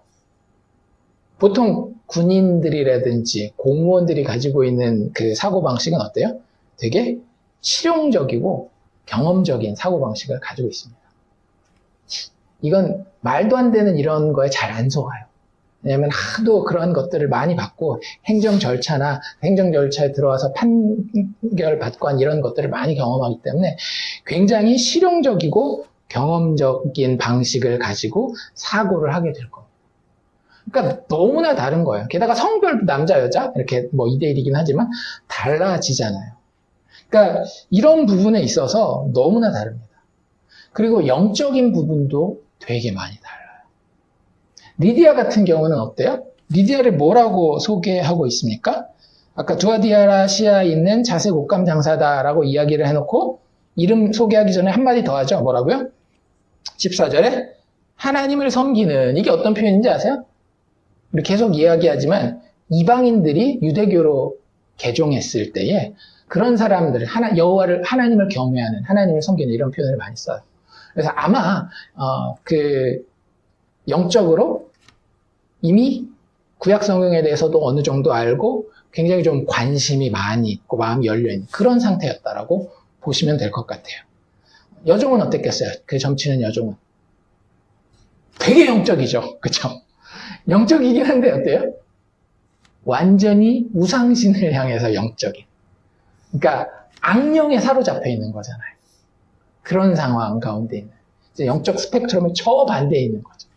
보통 군인들이라든지 공무원들이 가지고 있는 그 사고방식은 어때요? 되게 실용적이고 경험적인 사고방식을 가지고 있습니다. 이건 말도 안 되는 이런 거에 잘 안 속아요. 왜냐하면 하도 그런 것들을 많이 받고 행정 절차에 들어와서 판결 받고 한 이런 것들을 많이 경험하기 때문에 굉장히 실용적이고 경험적인 방식을 가지고 사고를 하게 될 겁니다. 그러니까 너무나 다른 거예요. 게다가 성별도 남자, 여자 이렇게 뭐 2대1이긴 하지만 달라지잖아요. 그러니까 이런 부분에 있어서 너무나 다릅니다. 그리고 영적인 부분도 되게 많이 달라요. 리디아 같은 경우는 어때요? 리디아를 뭐라고 소개하고 있습니까? 아까 두아디아라시아에 있는 자색 옷감 장사다라고 이야기를 해놓고 이름 소개하기 전에 한마디 더 하죠. 뭐라고요? 14절에 하나님을 섬기는, 이게 어떤 표현인지 아세요? 우리 계속 이야기하지만 이방인들이 유대교로 개종했을 때에 그런 사람들, 여호와를, 하나님을 경외하는, 하나님을 섬기는 이런 표현을 많이 써요. 그래서 아마 영적으로 이미 구약 성경에 대해서도 어느 정도 알고 굉장히 좀 관심이 많이 있고 마음이 열려있는 그런 상태였다라고 보시면 될 것 같아요. 여종은 어땠겠어요? 그 점치는 여종은 되게 영적이죠. 그쵸? 영적이긴 한데 어때요? 완전히 우상신을 향해서 영적인. 그러니까 악령에 사로잡혀 있는 거잖아요. 그런 상황 가운데 있는. 이제 영적 스펙트럼의 저 반대에 있는 거죠.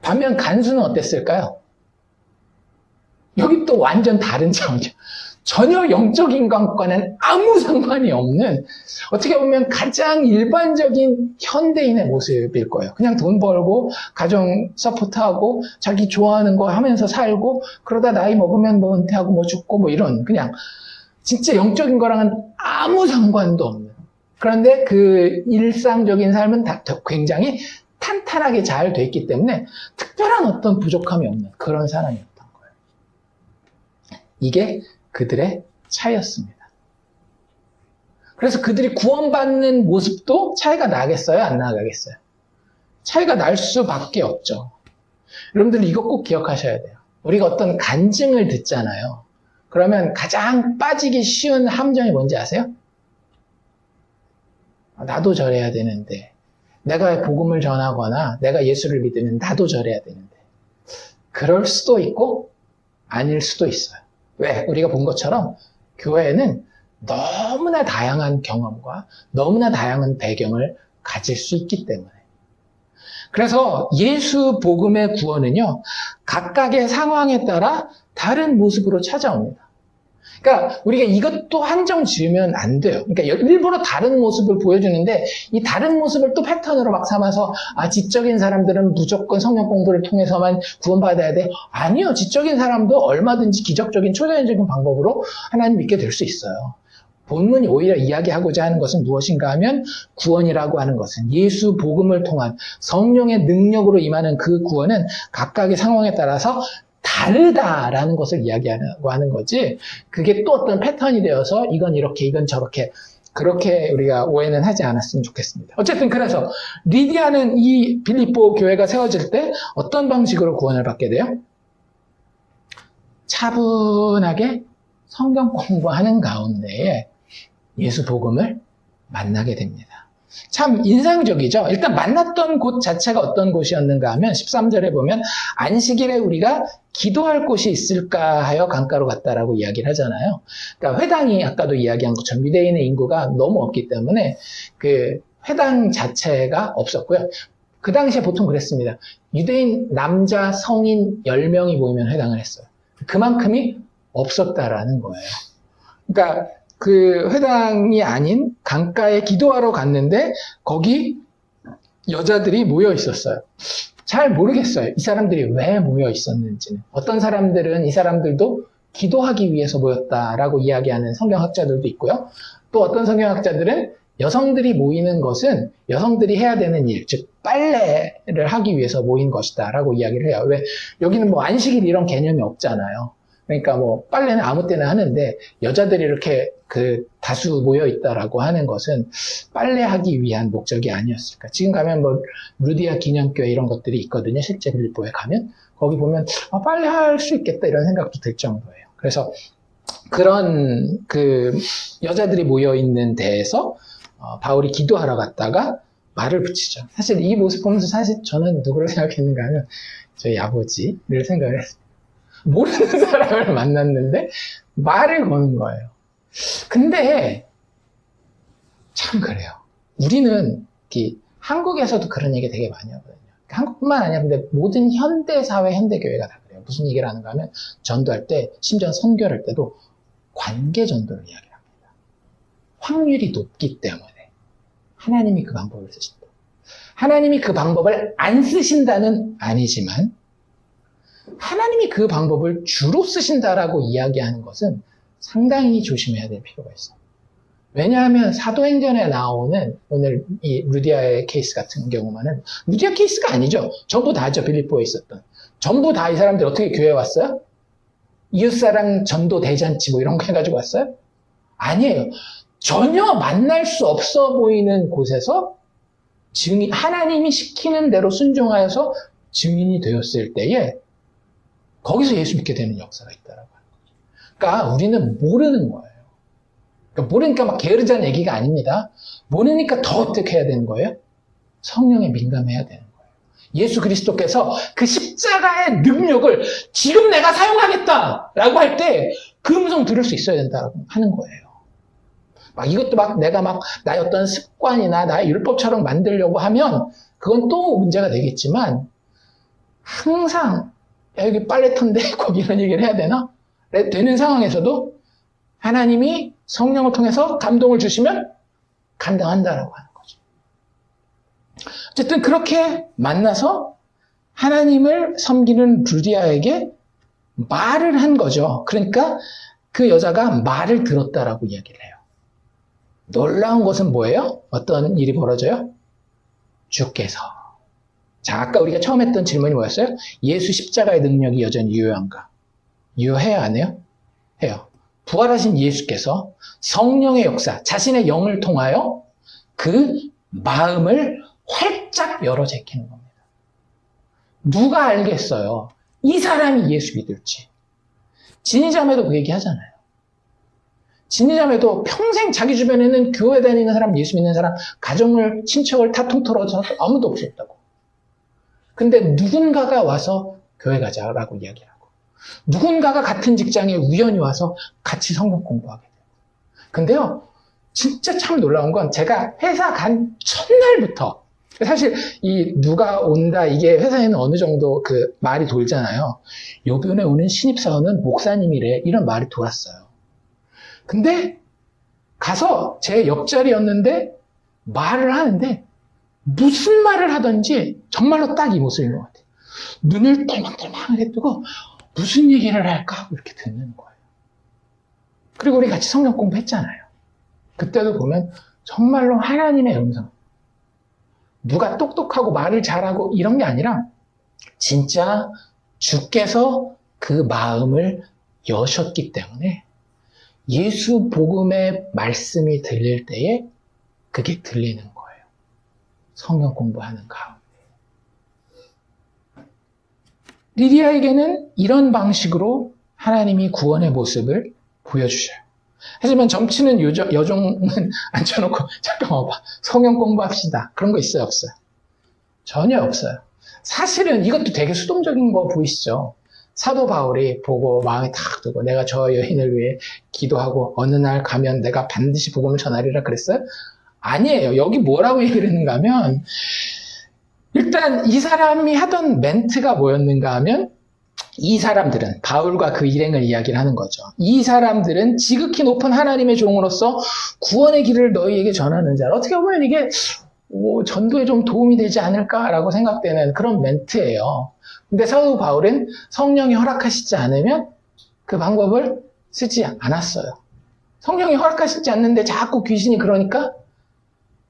반면 간수는 어땠을까요? 여기 또 완전 다른 차원이죠. 전혀 영적인 것과는 아무 상관이 없는, 어떻게 보면 가장 일반적인 현대인의 모습일 거예요. 그냥 돈 벌고 가정 서포트하고 자기 좋아하는 거 하면서 살고 그러다 나이 먹으면 뭐 은퇴하고 뭐 죽고 뭐 이런, 그냥 진짜 영적인 거랑은 아무 상관도 없는. 그런데 그 일상적인 삶은 굉장히 탄탄하게 잘 돼 있기 때문에 특별한 어떤 부족함이 없는 그런 사람이었던 거예요. 이게 그들의 차이였습니다. 그래서 그들이 구원받는 모습도 차이가 나겠어요? 안 나가겠어요? 차이가 날 수밖에 없죠. 여러분들 이거 꼭 기억하셔야 돼요. 우리가 어떤 간증을 듣잖아요. 그러면 가장 빠지기 쉬운 함정이 뭔지 아세요? 나도 저래야 되는데, 내가 복음을 전하거나 내가 예수를 믿으면 나도 저래야 되는데. 그럴 수도 있고 아닐 수도 있어요. 왜? 우리가 본 것처럼 교회는 너무나 다양한 경험과 너무나 다양한 배경을 가질 수 있기 때문에. 그래서 예수 복음의 구원은요, 각각의 상황에 따라 다른 모습으로 찾아옵니다. 그러니까 우리가 이것도 한정 지으면 안 돼요. 그러니까 일부러 다른 모습을 보여주는데 이 다른 모습을 또 패턴으로 막 삼아서 지적인 사람들은 무조건 성령 공부를 통해서만 구원받아야 돼. 아니요. 지적인 사람도 얼마든지 기적적인 초자연적인 방법으로 하나님 믿게 될 수 있어요. 본문이 오히려 이야기하고자 하는 것은 무엇인가 하면 구원이라고 하는 것은 예수 복음을 통한 성령의 능력으로 임하는 그 구원은 각각의 상황에 따라서 다르다라는 것을 이야기하고 하는 거지, 그게 또 어떤 패턴이 되어서 이건 이렇게 이건 저렇게 그렇게 우리가 오해는 하지 않았으면 좋겠습니다. 어쨌든 그래서 리디아는 이 빌립보 교회가 세워질 때 어떤 방식으로 구원을 받게 돼요? 차분하게 성경 공부하는 가운데에 예수 복음을 만나게 됩니다. 참 인상적이죠. 일단 만났던 곳 자체가 어떤 곳이었는가 하면 13절에 보면 안식일에 우리가 기도할 곳이 있을까 하여 강가로 갔다라고 이야기를 하잖아요. 그러니까 회당이 아까도 이야기한 것처럼 유대인의 인구가 너무 없기 때문에 그 회당 자체가 없었고요. 그 당시에 보통 그랬습니다. 유대인 남자 성인 10명이 모이면 회당을 했어요. 그만큼이 없었다라는 거예요. 그러니까 그 회당이 아닌 강가에 기도하러 갔는데 거기 여자들이 모여 있었어요. 잘 모르겠어요. 이 사람들이 왜 모여 있었는지는. 어떤 사람들은 이 사람들도 기도하기 위해서 모였다라고 이야기하는 성경학자들도 있고요. 또 어떤 성경학자들은 여성들이 모이는 것은 여성들이 해야 되는 일, 즉 빨래를 하기 위해서 모인 것이다라고 이야기를 해요. 왜? 여기는 뭐 안식일 이런 개념이 없잖아요. 그러니까 뭐 빨래는 아무 때나 하는데 여자들이 이렇게 그 다수 모여 있다라고 하는 것은 빨래하기 위한 목적이 아니었을까. 지금 가면 뭐 루디아 기념교회 이런 것들이 있거든요. 실제 빌립보에 가면 거기 보면 빨래할 수 있겠다 이런 생각도 들 정도예요. 그래서 그런 그 여자들이 모여 있는 데에서 바울이 기도하러 갔다가 말을 붙이죠. 사실 이 모습 보면서 사실 저는 누구를 생각했는가 하면 저희 아버지를 생각을 했어요. 모르는 사람을 만났는데 말을 거는 거예요. 근데 참 그래요. 우리는 한국에서도 그런 얘기 되게 많이 하거든요. 한국뿐만 아니라 근데 모든 현대사회, 현대교회가 다 그래요. 무슨 얘기를 하는가 하면 전도할 때, 심지어 선교할 때도 관계 전도를 이야기합니다. 확률이 높기 때문에 하나님이 그 방법을 쓰신다. 하나님이 그 방법을 안 쓰신다는 아니지만 하나님이 그 방법을 주로 쓰신다라고 이야기하는 것은 상당히 조심해야 될 필요가 있어요. 왜냐하면 사도행전에 나오는 오늘 이 루디아의 케이스 같은 경우만은 루디아 케이스가 아니죠. 전부 다죠. 빌립보에 있었던. 전부 다 이 사람들 어떻게 교회에 왔어요? 이웃사랑 전도 대잔치 뭐 이런 거 해가지고 왔어요? 아니에요. 전혀 만날 수 없어 보이는 곳에서 하나님이 시키는 대로 순종하여서 증인이 되었을 때에 거기서 예수 믿게 되는 역사가 있다라고 하는 거죠. 그러니까 우리는 모르는 거예요. 그러니까 모르니까 막 게으르자는 얘기가 아닙니다. 모르니까 더 어떻게 해야 되는 거예요? 성령에 민감해야 되는 거예요. 예수 그리스도께서 그 십자가의 능력을 지금 내가 사용하겠다라고 할 때 그 음성 들을 수 있어야 된다고 하는 거예요. 이것도 내가 나의 어떤 습관이나 나의 율법처럼 만들려고 하면 그건 또 문제가 되겠지만 항상 여기 빨래터인데 거기 이런 얘기를 해야 되나? 되는 상황에서도 하나님이 성령을 통해서 감동을 주시면 감당한다라고 하는 거죠. 어쨌든 그렇게 만나서 하나님을 섬기는 루디아에게 말을 한 거죠. 그러니까 그 여자가 말을 들었다라고 이야기를 해요. 놀라운 것은 뭐예요? 어떤 일이 벌어져요? 주께서 자, 아까 우리가 처음 했던 질문이 뭐였어요? 예수 십자가의 능력이 여전히 유효한가? 유효해요, 안 해요? 해요. 부활하신 예수께서 성령의 역사, 자신의 영을 통하여 그 마음을 활짝 열어 제키는 겁니다. 누가 알겠어요? 이 사람이 예수 믿을지. 진이자매도 그 얘기 하잖아요. 진이자매도 평생 자기 주변에는 교회 다니는 사람, 예수 믿는 사람, 가정을, 친척을 다 통틀어서 아무도 없었다고. 근데 누군가가 와서 교회 가자라고 이야기를 하고, 누군가가 같은 직장에 우연히 와서 같이 성경 공부하게 돼요. 근데요, 진짜 참 놀라운 건 제가 회사 간 첫날부터, 사실 이 누가 온다, 이게 회사에는 어느 정도 그 말이 돌잖아요. 요번에 오는 신입사원은 목사님이래, 이런 말이 돌았어요. 근데 가서 제 옆자리였는데 말을 하는데 무슨 말을 하든지 정말로 딱 이 모습인 것 같아요. 눈을 똘망똘망하게 뜨고 무슨 얘기를 할까 이렇게 듣는 거예요. 그리고 우리 같이 성경 공부했잖아요. 그때도 보면 정말로 하나님의 음성, 누가 똑똑하고 말을 잘하고 이런 게 아니라 진짜 주께서 그 마음을 여셨기 때문에 예수 복음의 말씀이 들릴 때에 그게 들리는 거예요. 성경 공부하는 가운데. 리디아에게는 이런 방식으로 하나님이 구원의 모습을 보여주셔요. 하지만 점치는 여종은 앉혀놓고 잠깐만 봐. 성경 공부합시다. 그런 거 있어요? 없어요? 전혀 없어요. 사실은 이것도 되게 수동적인 거 보이시죠? 사도 바울이 보고 마음에 탁 두고 내가 저 여인을 위해 기도하고 어느 날 가면 내가 반드시 복음을 전하리라 그랬어요? 아니에요. 여기 뭐라고 얘기를 했는가 하면 일단 이 사람이 하던 멘트가 뭐였는가 하면 이 사람들은 바울과 그 일행을 이야기를 하는 거죠. 이 사람들은 지극히 높은 하나님의 종으로서 구원의 길을 너희에게 전하는 자. 어떻게 보면 이게 전도에 좀 도움이 되지 않을까라고 생각되는 그런 멘트예요. 근데 사도 바울은 성령이 허락하시지 않으면 그 방법을 쓰지 않았어요. 성령이 허락하시지 않는데 자꾸 귀신이 그러니까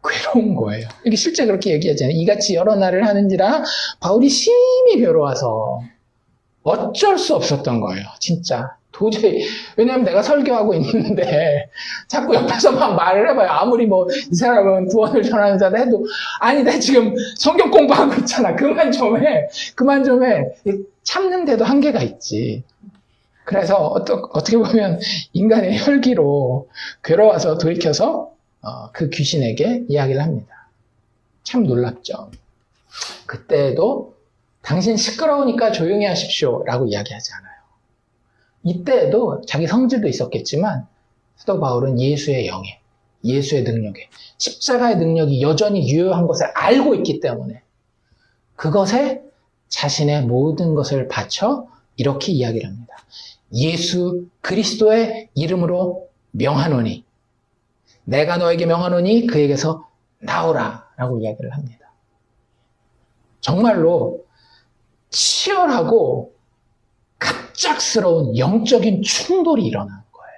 괴로운 거예요. 이게 실제 그렇게 얘기하잖아요. 이같이 여러 날을 하는지라 바울이 심히 괴로워서 어쩔 수 없었던 거예요. 진짜. 도저히. 왜냐면 내가 설교하고 있는데 자꾸 옆에서 막 말을 해봐요. 아무리 이 사람은 구원을 전하는 자다 해도 아니 나 지금 성경 공부하고 있잖아. 그만 좀 해. 그만 좀 해. 참는데도 한계가 있지. 그래서 어떻게 보면 인간의 혈기로 괴로워서 돌이켜서 그 귀신에게 이야기를 합니다. 참 놀랍죠. 그때도 당신 시끄러우니까 조용히 하십시오 라고 이야기하지 않아요. 이때에도 자기 성질도 있었겠지만 사도 바울은 예수의 영에, 예수의 능력에, 십자가의 능력이 여전히 유효한 것을 알고 있기 때문에 그것에 자신의 모든 것을 바쳐 이렇게 이야기를 합니다. 예수 그리스도의 이름으로 명하노니 내가 너에게 명하노니 그에게서 나오라 라고 이야기를 합니다. 정말로 치열하고 갑작스러운 영적인 충돌이 일어나는 거예요.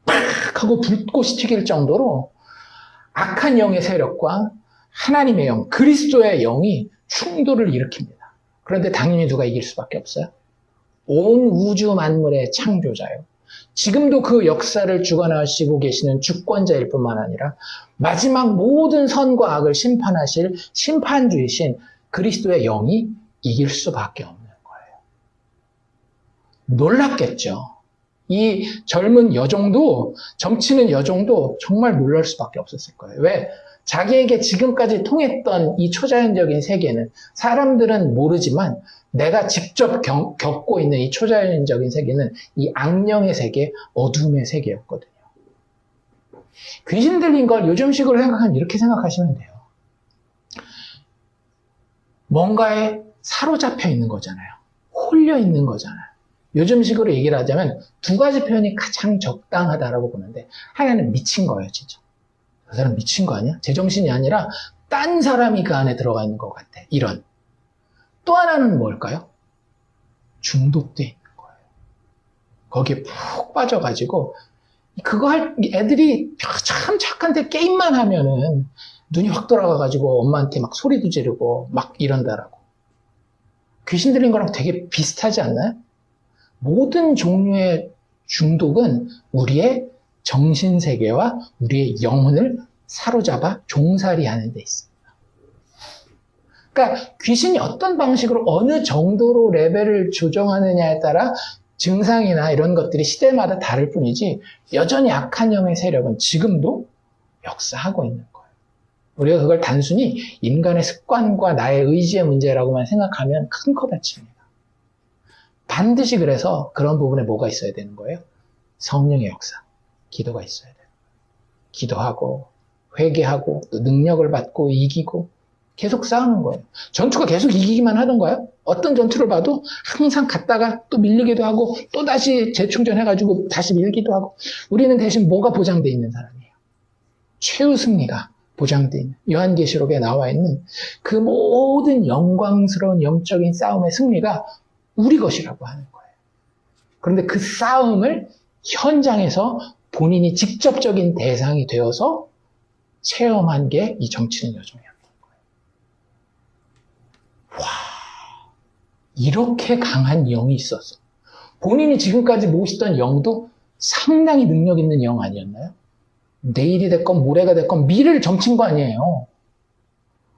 팍 하고 불꽃이 튀길 정도로 악한 영의 세력과 하나님의 영, 그리스도의 영이 충돌을 일으킵니다. 그런데 당연히 누가 이길 수밖에 없어요? 온 우주 만물의 창조자요. 지금도 그 역사를 주관하시고 계시는 주권자일 뿐만 아니라 마지막 모든 선과 악을 심판하실 심판주이신 그리스도의 영이 이길 수밖에 없는 거예요. 놀랍겠죠. 이 젊은 여종도, 점치는 여종도 정말 놀랄 수밖에 없었을 거예요. 왜? 자기에게 지금까지 통했던 이 초자연적인 세계는 사람들은 모르지만 내가 직접 겪고 있는 이 초자연적인 세계는 이 악령의 세계, 어둠의 세계였거든요. 귀신 들린 걸 요즘식으로 생각하면 이렇게 생각하시면 돼요. 뭔가에 사로잡혀 있는 거잖아요. 홀려 있는 거잖아요. 요즘식으로 얘기를 하자면 두 가지 표현이 가장 적당하다라고 보는데 하나는 미친 거예요, 진짜. 그 사람 미친 거 아니야? 제정신이 아니라 딴 사람이 그 안에 들어가 있는 것 같아. 이런. 또 하나는 뭘까요? 중독돼 있는 거예요. 거기에 푹 빠져가지고 그거 애들이 참 착한데 게임만 하면은 눈이 확 돌아가가지고 엄마한테 막 소리도 지르고 막 이런다라고. 귀신 들린 거랑 되게 비슷하지 않나요? 모든 종류의 중독은 우리의 정신세계와 우리의 영혼을 사로잡아 종살이 하는 데 있습니다. 그러니까 귀신이 어떤 방식으로 어느 정도로 레벨을 조정하느냐에 따라 증상이나 이런 것들이 시대마다 다를 뿐이지 여전히 악한 영의 세력은 지금도 역사하고 있는 거예요. 우리가 그걸 단순히 인간의 습관과 나의 의지의 문제라고만 생각하면 큰 코 다칩니다. 반드시 그래서 그런 부분에 뭐가 있어야 되는 거예요? 성령의 역사, 기도가 있어야 돼요. 기도하고 회개하고 또 능력을 받고 이기고 계속 싸우는 거예요. 전투가 계속 이기기만 하던가요? 어떤 전투를 봐도 항상 갔다가 또 밀리기도 하고 또 다시 재충전해가지고 다시 밀기도 하고 우리는 대신 뭐가 보장되어 있는 사람이에요? 최후 승리가 보장되어 있는 요한계시록에 나와 있는 그 모든 영광스러운 영적인 싸움의 승리가 우리 것이라고 하는 거예요. 그런데 그 싸움을 현장에서 본인이 직접적인 대상이 되어서 체험한 게 이 정치는 여종이었던 거예요. 와, 이렇게 강한 영이 있었어. 본인이 지금까지 모시던 영도 상당히 능력 있는 영 아니었나요? 내일이 됐건 모레가 됐건 미래를 점친 거 아니에요.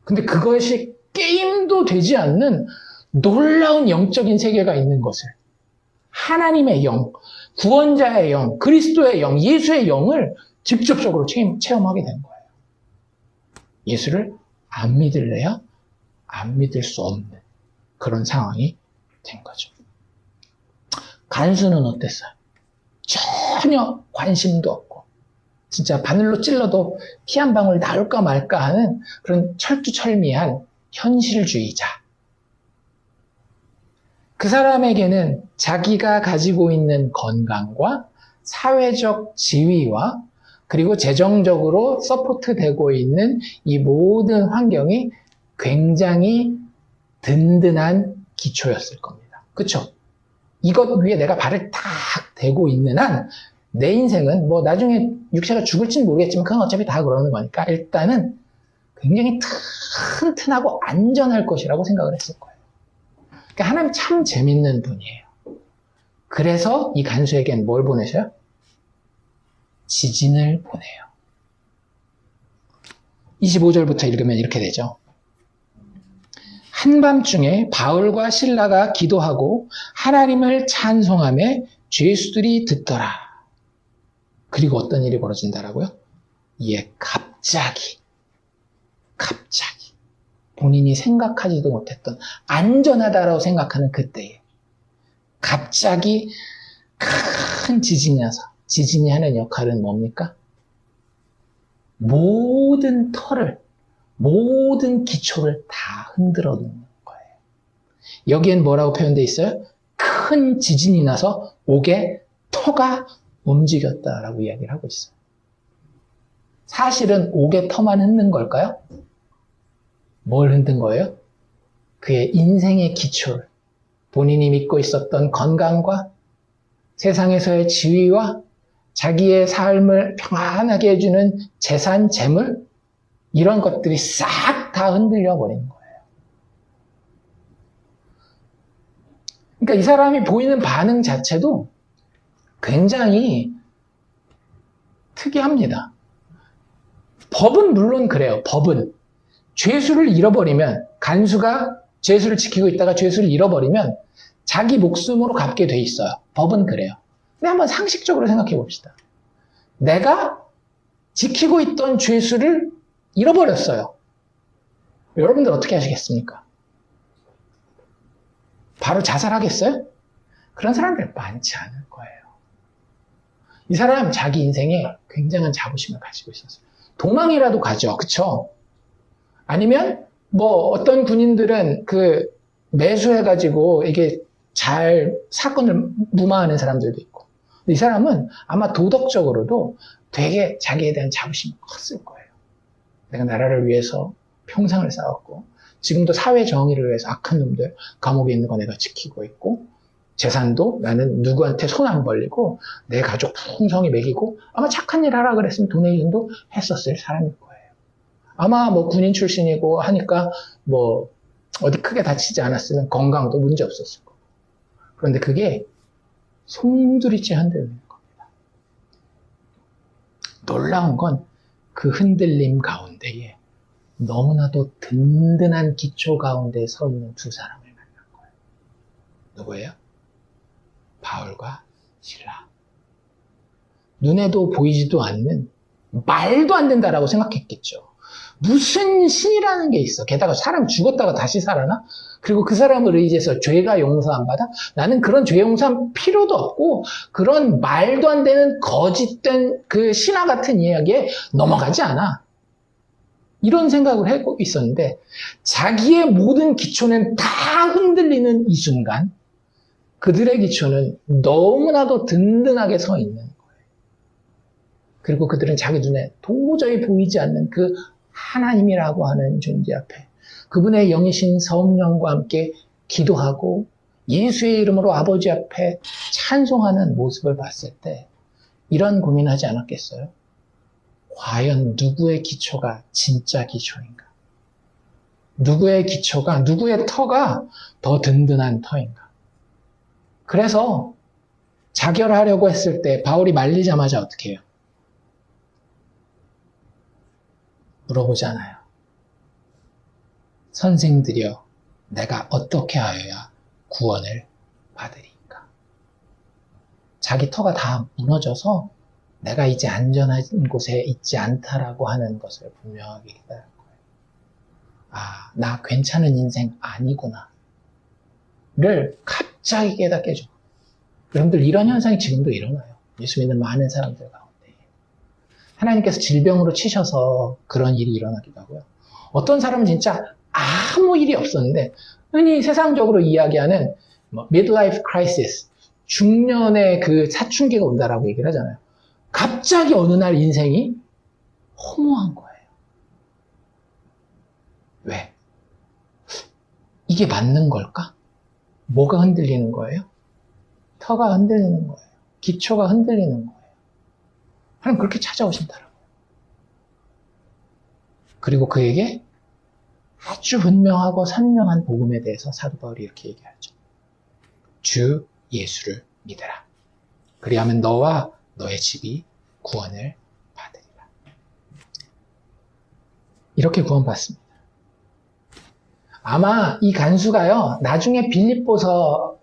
근데 그것이 게임도 되지 않는 놀라운 영적인 세계가 있는 것을 하나님의 영, 구원자의 영, 그리스도의 영, 예수의 영을 직접적으로 체험하게 된 거예요. 예수를 안 믿을래야 안 믿을 수 없는 그런 상황이 된 거죠. 간수는 어땠어요? 전혀 관심도 없고 진짜 바늘로 찔러도 피 한 방울 나올까 말까 하는 그런 철두철미한 현실주의자. 그 사람에게는 자기가 가지고 있는 건강과 사회적 지위와 그리고 재정적으로 서포트되고 있는 이 모든 환경이 굉장히 든든한 기초였을 겁니다. 그쵸? 이것 위에 내가 발을 딱 대고 있는 한 내 인생은 뭐 나중에 육체가 죽을지는 모르겠지만 그건 어차피 다 그러는 거니까 일단은 굉장히 튼튼하고 안전할 것이라고 생각을 했을 거예요. 그러니까 하나님 참 재밌는 분이에요. 그래서 이 간수에겐 뭘 보내셔요? 지진을 보내요. 25절부터 읽으면 이렇게 되죠. 한밤중에 바울과 실라가 기도하고 하나님을 찬송하며 죄수들이 듣더라. 그리고 어떤 일이 벌어진다라고요? 예, 갑자기 본인이 생각하지도 못했던 안전하다라고 생각하는 그때에 갑자기 큰 지진이 나서 지진이 하는 역할은 뭡니까? 모든 터를 모든 기초를 다 흔들어 놓는 거예요. 여기엔 뭐라고 표현되어 있어요? 큰 지진이 나서 옥의 터가 움직였다라고 이야기를 하고 있어요. 사실은 옥의 터만 흔든 걸까요? 뭘 흔든 거예요? 그의 인생의 기초를, 본인이 믿고 있었던 건강과 세상에서의 지위와 자기의 삶을 평안하게 해주는 재산, 재물, 이런 것들이 싹 다 흔들려 버린 거예요. 그러니까 이 사람이 보이는 반응 자체도 굉장히 특이합니다. 법은 물론 그래요. 법은 죄수를 잃어버리면 간수가 죄수를 지키고 있다가 죄수를 잃어버리면 자기 목숨으로 갚게 돼 있어요. 법은 그래요. 근데 한번 상식적으로 생각해 봅시다. 내가 지키고 있던 죄수를 잃어버렸어요. 여러분들 어떻게 하시겠습니까? 바로 자살하겠어요? 그런 사람들 많지 않을 거예요. 이 사람 자기 인생에 굉장한 자부심을 가지고 있었어요. 도망이라도 가죠. 그쵸? 아니면 뭐 어떤 군인들은 그 매수해가지고 이게 잘 사건을 무마하는 사람들도 있고. 이 사람은 아마 도덕적으로도 되게 자기에 대한 자부심이 컸을 거예요. 내가 나라를 위해서 평생을 싸웠고 지금도 사회 정의를 위해서 악한 놈들 감옥에 있는 거 내가 지키고 있고 재산도 나는 누구한테 손 안 벌리고 내 가족 풍성히 먹이고 아마 착한 일 하라 그랬으면 돈의 일도 했었을 사람일 거예요. 아마 뭐 군인 출신이고 하니까 뭐 어디 크게 다치지 않았으면 건강도 문제 없었을 거고. 그런데 그게 송두리째 흔들리는 겁니다. 놀라운 건 그 흔들림 가운데에 너무나도 든든한 기초 가운데 서 있는 두 사람을 만난 거예요. 누구예요? 바울과 실라. 눈에도 보이지도 않는, 말도 안 된다라고 생각했겠죠. 무슨 신이라는 게 있어. 게다가 사람 죽었다가 다시 살아나? 그리고 그 사람을 의지해서 죄가 용서 안 받아? 나는 그런 죄 용서 필요도 없고 그런 말도 안 되는 거짓된 그 신화 같은 이야기에 넘어가지 않아. 이런 생각을 하고 있었는데 자기의 모든 기초는 다 흔들리는 이 순간 그들의 기초는 너무나도 든든하게 서 있는 거예요. 그리고 그들은 자기 눈에 도저히 보이지 않는 그 하나님이라고 하는 존재 앞에 그분의 영이신 성령과 함께 기도하고 예수의 이름으로 아버지 앞에 찬송하는 모습을 봤을 때 이런 고민하지 않았겠어요? 과연 누구의 기초가 진짜 기초인가? 누구의 기초가, 누구의 터가 더 든든한 터인가? 그래서 자결하려고 했을 때 바울이 말리자마자 어떻게 해요? 물어보잖아요. 선생들이여, 내가 어떻게 하여야 구원을 받으리까? 자기 터가 다 무너져서 내가 이제 안전한 곳에 있지 않다라고 하는 것을 분명하게 깨달은 거예요. 아, 나 괜찮은 인생 아니구나. 를 갑자기 깨닫게 해줘. 여러분들 이런 현상이 지금도 일어나요. 예수 믿는 많은 사람들 가운데. 하나님께서 질병으로 치셔서 그런 일이 일어나기도 하고요. 어떤 사람은 진짜 아무 일이 없었는데 흔히 세상적으로 이야기하는 midlife crisis, 중년의 그 사춘기가 온다라고 얘기를 하잖아요. 갑자기 어느 날 인생이 허무한 거예요. 왜? 이게 맞는 걸까? 뭐가 흔들리는 거예요? 터가 흔들리는 거예요. 기초가 흔들리는 거예요. 하나님 그렇게 찾아오신다라고요. 그리고 그에게 아주 분명하고 선명한 복음에 대해서 사도 바울이 이렇게 얘기하죠. 주 예수를 믿으라. 그리하면 너와 너의 집이 구원을 받으리라. 이렇게 구원받습니다. 아마 이 간수가요, 나중에 빌립보서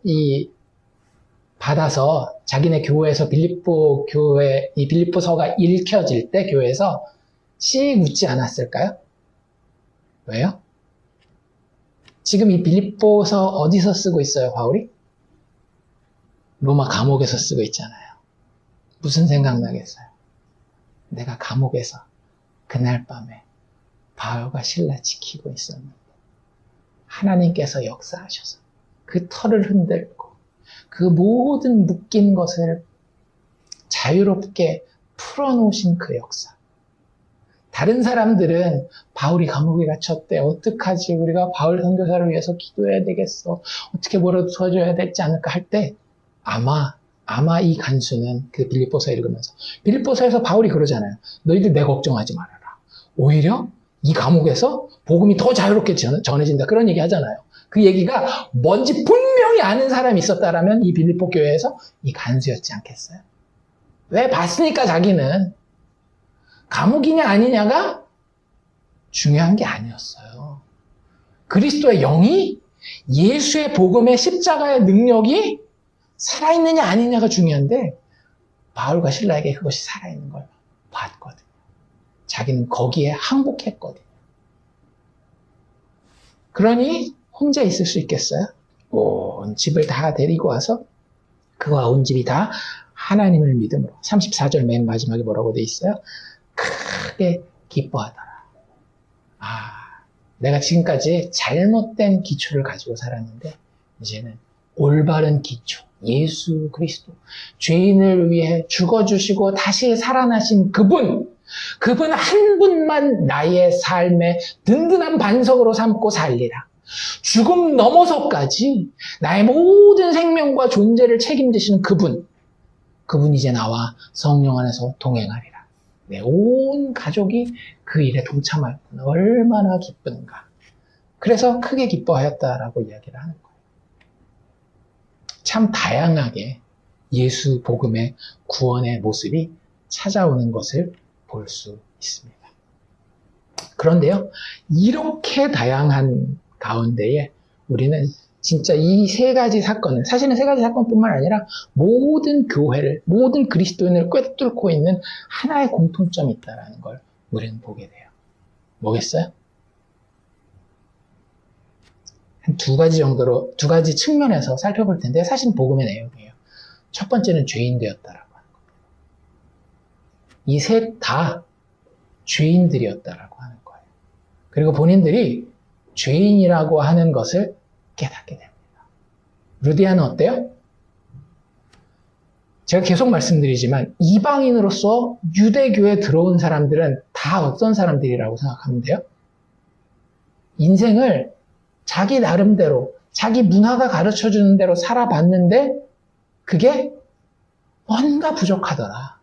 받아서 자기네 교회에서 빌립보 교회, 이 빌립보서가 읽혀질 때 교회에서 씩 웃지 않았을까요? 왜요? 지금 이 빌립보서 어디서 쓰고 있어요, 바울이? 로마 감옥에서 쓰고 있잖아요. 무슨 생각나겠어요? 내가 감옥에서 그날 밤에 바울과 실라 지키고 있었는데 하나님께서 역사하셔서 그 털을 흔들고 그 모든 묶인 것을 자유롭게 풀어놓으신 그 역사. 다른 사람들은 바울이 감옥에 갇혔대. 어떡하지? 우리가 바울 선교사를 위해서 기도해야 되겠어. 어떻게 뭐라도 도와줘야 되지 않을까 할 때 아마 이 간수는 그 빌립보서 읽으면서 빌립보서에서 바울이 그러잖아요. 너희들 내 걱정하지 말아라. 오히려 이 감옥에서 복음이 더 자유롭게 전해진다. 그런 얘기 하잖아요. 그 얘기가 뭔지 분명히 아는 사람이 있었다라면 이 빌립보 교회에서 이 간수였지 않겠어요? 왜? 봤으니까 자기는 감옥이냐 아니냐가 중요한 게 아니었어요. 그리스도의 영이 예수의 복음의 십자가의 능력이 살아있느냐 아니냐가 중요한데 바울과 실라에게 그것이 살아있는 걸 봤거든요. 자기는 거기에 항복했거든요. 그러니 혼자 있을 수 있겠어요? 온 집을 다 데리고 와서 그와 온 집이 다 하나님을 믿음으로 34절 맨 마지막에 뭐라고 돼 있어요? 크게 기뻐하더라. 내가 지금까지 잘못된 기초를 가지고 살았는데 이제는 올바른 기초, 예수 그리스도, 죄인을 위해 죽어주시고 다시 살아나신 그분 한 분만 나의 삶의 든든한 반석으로 삼고 살리라. 죽음 넘어서까지 나의 모든 생명과 존재를 책임지시는 그분 이제 나와 성령 안에서 동행하리라. 내 온 가족이 그 일에 동참하였구나. 얼마나 기쁜가. 그래서 크게 기뻐하였다라고 이야기를 하는 거예요. 참 다양하게 예수 복음의 구원의 모습이 찾아오는 것을 볼 수 있습니다. 그런데요, 이렇게 다양한 가운데에 우리는 진짜 이 세 가지 사건을, 사실은 세 가지 사건뿐만 아니라 모든 교회를, 모든 그리스도인을 꿰뚫고 있는 하나의 공통점이 있다는 걸 우리는 보게 돼요. 뭐겠어요? 한 두 가지 정도로, 두 가지 측면에서 살펴볼 텐데, 사실 복음의 내용이에요. 첫 번째는 죄인 되었다라고 하는 겁니다. 이 셋 다 죄인들이었다라고 하는 거예요. 그리고 본인들이 죄인이라고 하는 것을 깨닫게 됩니다. 루디아는 어때요? 제가 계속 말씀드리지만 이방인으로서 유대교에 들어온 사람들은 다 어떤 사람들이라고 생각하면 돼요? 인생을 자기 나름대로, 자기 문화가 가르쳐주는 대로 살아봤는데 그게 뭔가 부족하더라.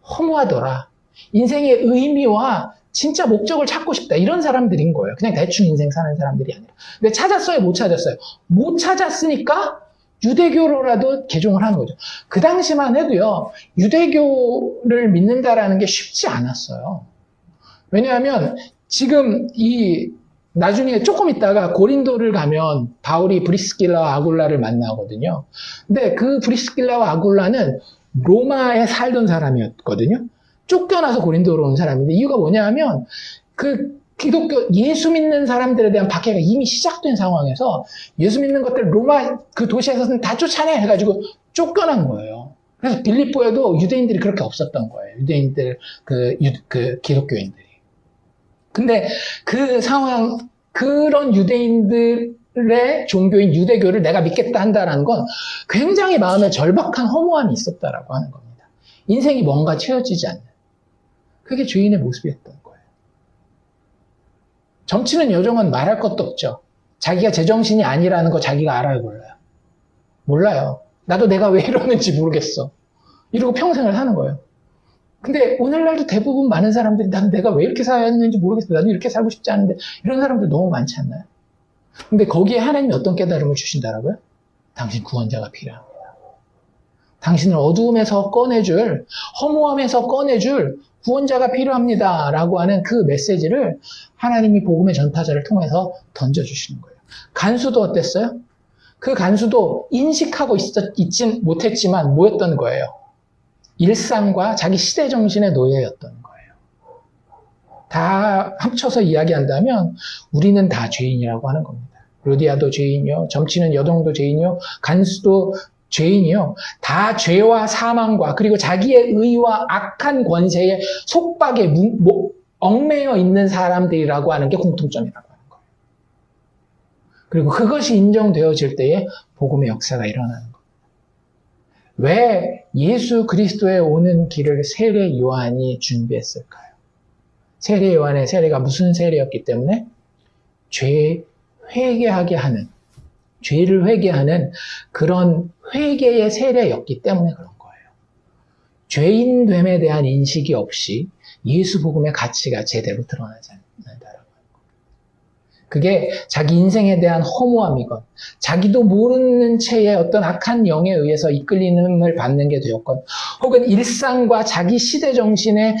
허무하더라. 인생의 의미와 진짜 목적을 찾고 싶다. 이런 사람들인 거예요. 그냥 대충 인생 사는 사람들이 아니라. 근데 찾았어요? 못 찾았어요? 못 찾았으니까 유대교로라도 개종을 하는 거죠. 그 당시만 해도요, 유대교를 믿는다라는 게 쉽지 않았어요. 왜냐하면 지금 나중에 조금 있다가 고린도를 가면 바울이 브리스길라와 아굴라를 만나거든요. 근데 그 브리스길라와 아굴라는 로마에 살던 사람이었거든요. 쫓겨나서 고린도로 온 사람인데 이유가 뭐냐 하면 그 기독교 예수 믿는 사람들에 대한 박해가 이미 시작된 상황에서 예수 믿는 것들 로마 그 도시에서는 다 쫓아내 해가지고 쫓겨난 거예요. 그래서 빌립보에도 유대인들이 그렇게 없었던 거예요. 유대인들 그 기독교인들이. 근데 그 상황 그런 유대인들의 종교인 유대교를 내가 믿겠다 한다라는 건 굉장히 마음에 절박한 허무함이 있었다라고 하는 겁니다. 인생이 뭔가 채워지지 않는. 그게 죄인의 모습이었던 거예요. 정치는 요즘은 말할 것도 없죠. 자기가 제정신이 아니라는 거 자기가 알아요, 몰라요? 몰라요. 나도 내가 왜 이러는지 모르겠어. 이러고 평생을 사는 거예요. 근데 오늘날도 대부분 많은 사람들이 나는 내가 왜 이렇게 살았는지 모르겠어. 나도 이렇게 살고 싶지 않은데 이런 사람들 너무 많지 않나요? 근데 거기에 하나님이 어떤 깨달음을 주신다라고요? 당신 구원자가 필요합니다. 당신을 어두움에서 꺼내줄, 허무함에서 꺼내줄 구원자가 필요합니다. 라고 하는 그 메시지를 하나님이 복음의 전파자를 통해서 던져주시는 거예요. 간수도 어땠어요? 그 간수도 인식하고 있진 못했지만 뭐였던 거예요? 일상과 자기 시대 정신의 노예였던 거예요. 다 합쳐서 이야기한다면 우리는 다 죄인이라고 하는 겁니다. 루디아도 죄인이요, 점치는 여동도 죄인이요, 간수도 죄인이요. 다 죄와 사망과 그리고 자기의 의와 악한 권세에 속박에 얽매여 있는 사람들이라고 하는 게 공통점이라고 하는 거예요. 그리고 그것이 인정되어질 때에 복음의 역사가 일어나는 겁니다. 왜 예수 그리스도에 오는 길을 세례 요한이 준비했을까요? 세례 요한의 세례가 무슨 세례였기 때문에? 회개하게 하는, 죄를 회개하는 그런 회개의 세례였기 때문에 그런 거예요. 죄인됨에 대한 인식이 없이 예수 복음의 가치가 제대로 드러나지 않는다라고 하는 거예요. 그게 자기 인생에 대한 허무함이건, 자기도 모르는 채의 어떤 악한 영에 의해서 이끌림을 받는 게 되었건, 혹은 일상과 자기 시대 정신에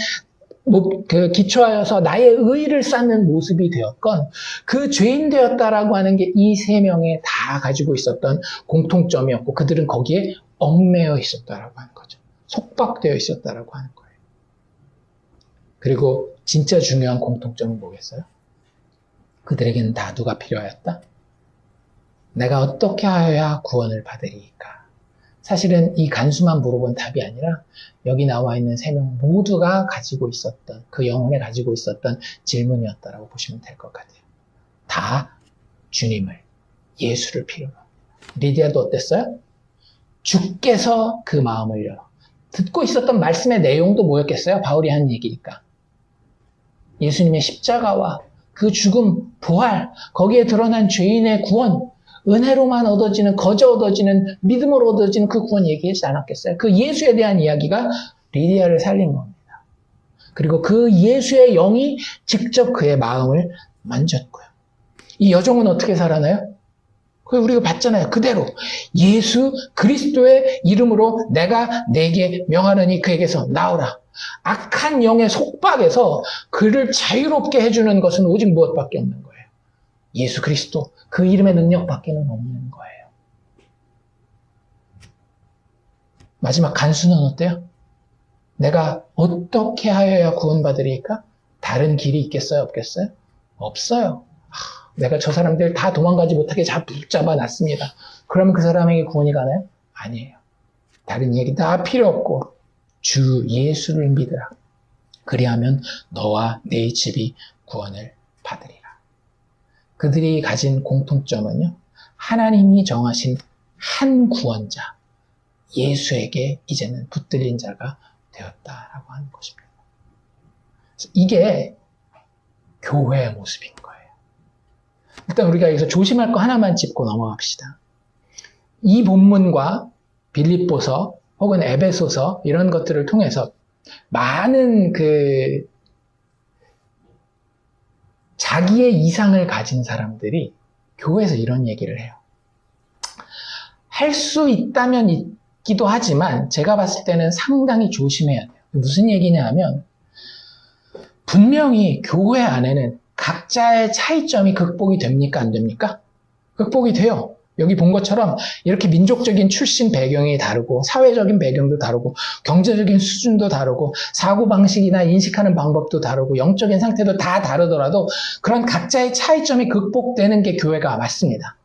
기초하여서 나의 의의를 쌓는 모습이 되었건, 그 죄인 되었다라고 하는 게 이 세 명에 다 가지고 있었던 공통점이었고, 그들은 거기에 얽매여 있었다라고 하는 거죠. 속박되어 있었다라고 하는 거예요. 그리고 진짜 중요한 공통점은 뭐겠어요? 그들에게는 다 누가 필요하였다? 내가 어떻게 하여야 구원을 받으리까? 사실은 이 간수만 물어본 답이 아니라 여기 나와 있는 세 명 모두가 가지고 있었던, 그 영혼에 가지고 있었던 질문이었다라고 보시면 될 것 같아요. 다 주님을, 예수를 필요로 합니다. 리디아도 어땠어요? 주께서 그 마음을 열어. 듣고 있었던 말씀의 내용도 뭐였겠어요? 바울이 한 얘기니까. 예수님의 십자가와 그 죽음, 부활, 거기에 드러난 죄인의 구원, 은혜로만 얻어지는, 거저 얻어지는, 믿음으로 얻어지는 그 구원 얘기하지 않았겠어요? 그 예수에 대한 이야기가 리디아를 살린 겁니다. 그리고 그 예수의 영이 직접 그의 마음을 만졌고요. 이 여종은 어떻게 살아나요? 그걸 우리가 봤잖아요. 그대로 예수 그리스도의 이름으로 내가 내게 명하느니 그에게서 나오라. 악한 영의 속박에서 그를 자유롭게 해주는 것은 오직 무엇밖에 없는 거예요. 예수 그리스도, 그 이름의 능력밖에는 없는 거예요. 마지막 간수는 어때요? 내가 어떻게 하여야 구원받으리까? 다른 길이 있겠어요? 없겠어요? 없어요. 내가 저 사람들 다 도망가지 못하게 붙잡아 놨습니다. 그러면 그 사람에게 구원이 가나요? 아니에요. 다른 얘기 다 필요 없고 주 예수를 믿으라. 그리하면 너와 네 집이 구원을 받으리라. 그들이 가진 공통점은요, 하나님이 정하신 한 구원자, 예수에게 이제는 붙들린 자가 되었다라고 하는 것입니다. 이게 교회의 모습인 거예요. 일단 우리가 여기서 조심할 거 하나만 짚고 넘어갑시다. 이 본문과 빌립보서 혹은 에베소서 이런 것들을 통해서 많은 자기의 이상을 가진 사람들이 교회에서 이런 얘기를 해요. 할 수 있다면 있기도 하지만 제가 봤을 때는 상당히 조심해야 돼요. 무슨 얘기냐 하면 분명히 교회 안에는 각자의 차이점이 극복이 됩니까? 안 됩니까? 극복이 돼요. 여기 본 것처럼 이렇게 민족적인 출신 배경이 다르고 사회적인 배경도 다르고 경제적인 수준도 다르고 사고방식이나 인식하는 방법도 다르고 영적인 상태도 다 다르더라도 그런 각자의 차이점이 극복되는 게 교회가 맞습니다.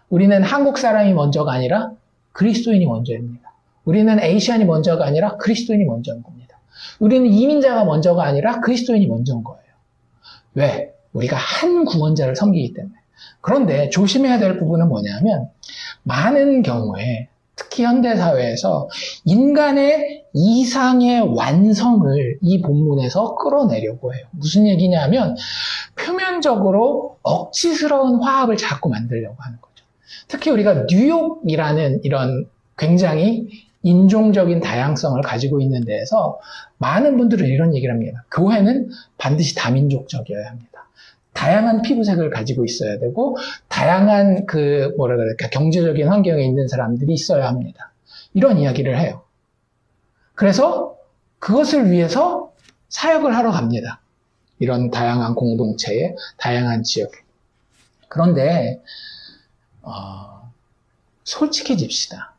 우리는 한국 사람이 먼저가 아니라 그리스도인이 먼저입니다. 우리는 아시안이 먼저가 아니라 그리스도인이 먼저인 겁니다. 우리는 이민자가 먼저가 아니라 그리스도인이 먼저인 거예요. 왜? 우리가 한 구원자를 섬기기 때문에. 그런데 조심해야 될 부분은 뭐냐면 많은 경우에 특히 현대사회에서 인간의 이상의 완성을 이 본문에서 끌어내려고 해요. 무슨 얘기냐면 표면적으로 억지스러운 화합을 자꾸 만들려고 하는 거죠. 특히 우리가 뉴욕이라는 이런 굉장히 인종적인 다양성을 가지고 있는 데에서 많은 분들은 이런 얘기를 합니다. 교회는 반드시 다민족적이어야 합니다. 다양한 피부색을 가지고 있어야 되고 다양한 경제적인 환경에 있는 사람들이 있어야 합니다. 이런 이야기를 해요. 그래서 그것을 위해서 사역을 하러 갑니다. 이런 다양한 공동체에, 다양한 지역에. 그런데 솔직해집시다.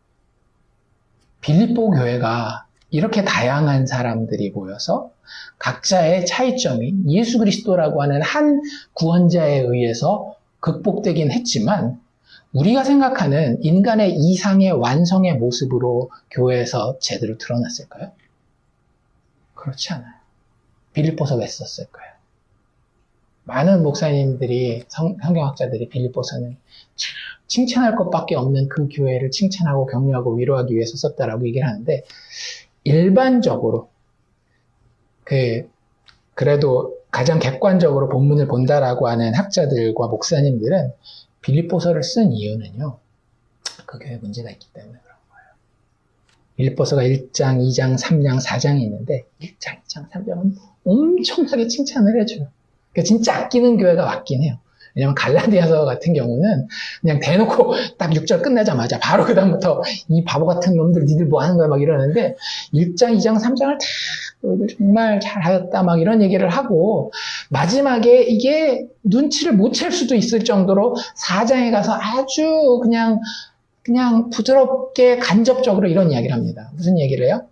빌립보 교회가 이렇게 다양한 사람들이 모여서 각자의 차이점이 예수 그리스도라고 하는 한 구원자에 의해서 극복되긴 했지만 우리가 생각하는 인간의 이상의 완성의 모습으로 교회에서 제대로 드러났을까요? 그렇지 않아요. 빌립보서 왜 썼을까요? 많은 목사님들이, 성경학자들이 빌립보서는 칭찬할 것밖에 없는 그 교회를 칭찬하고 격려하고 위로하기 위해서 썼다라고 얘기를 하는데 일반적으로 그래도 가장 객관적으로 본문을 본다라고 하는 학자들과 목사님들은 빌립보서를 쓴 이유는요, 그 교회에 문제가 있기 때문에 그런 거예요. 빌립보서가 1장, 2장, 3장, 4장이 있는데 1장, 2장, 3장은 엄청나게 칭찬을 해줘요. 그러니까 진짜 아끼는 교회가 맞긴 해요. 왜냐면 갈라디아서 같은 경우는 그냥 대놓고 딱 6절 끝나자마자 바로 그 다음부터 이 바보 같은 놈들 니들 뭐 하는 거야 막 이러는데 1장, 2장, 3장을 다 너희들 정말 잘하였다 막 이런 얘기를 하고 마지막에 이게 눈치를 못 챌 수도 있을 정도로 4장에 가서 아주 그냥 부드럽게 간접적으로 이런 이야기를 합니다. 무슨 얘기를 해요?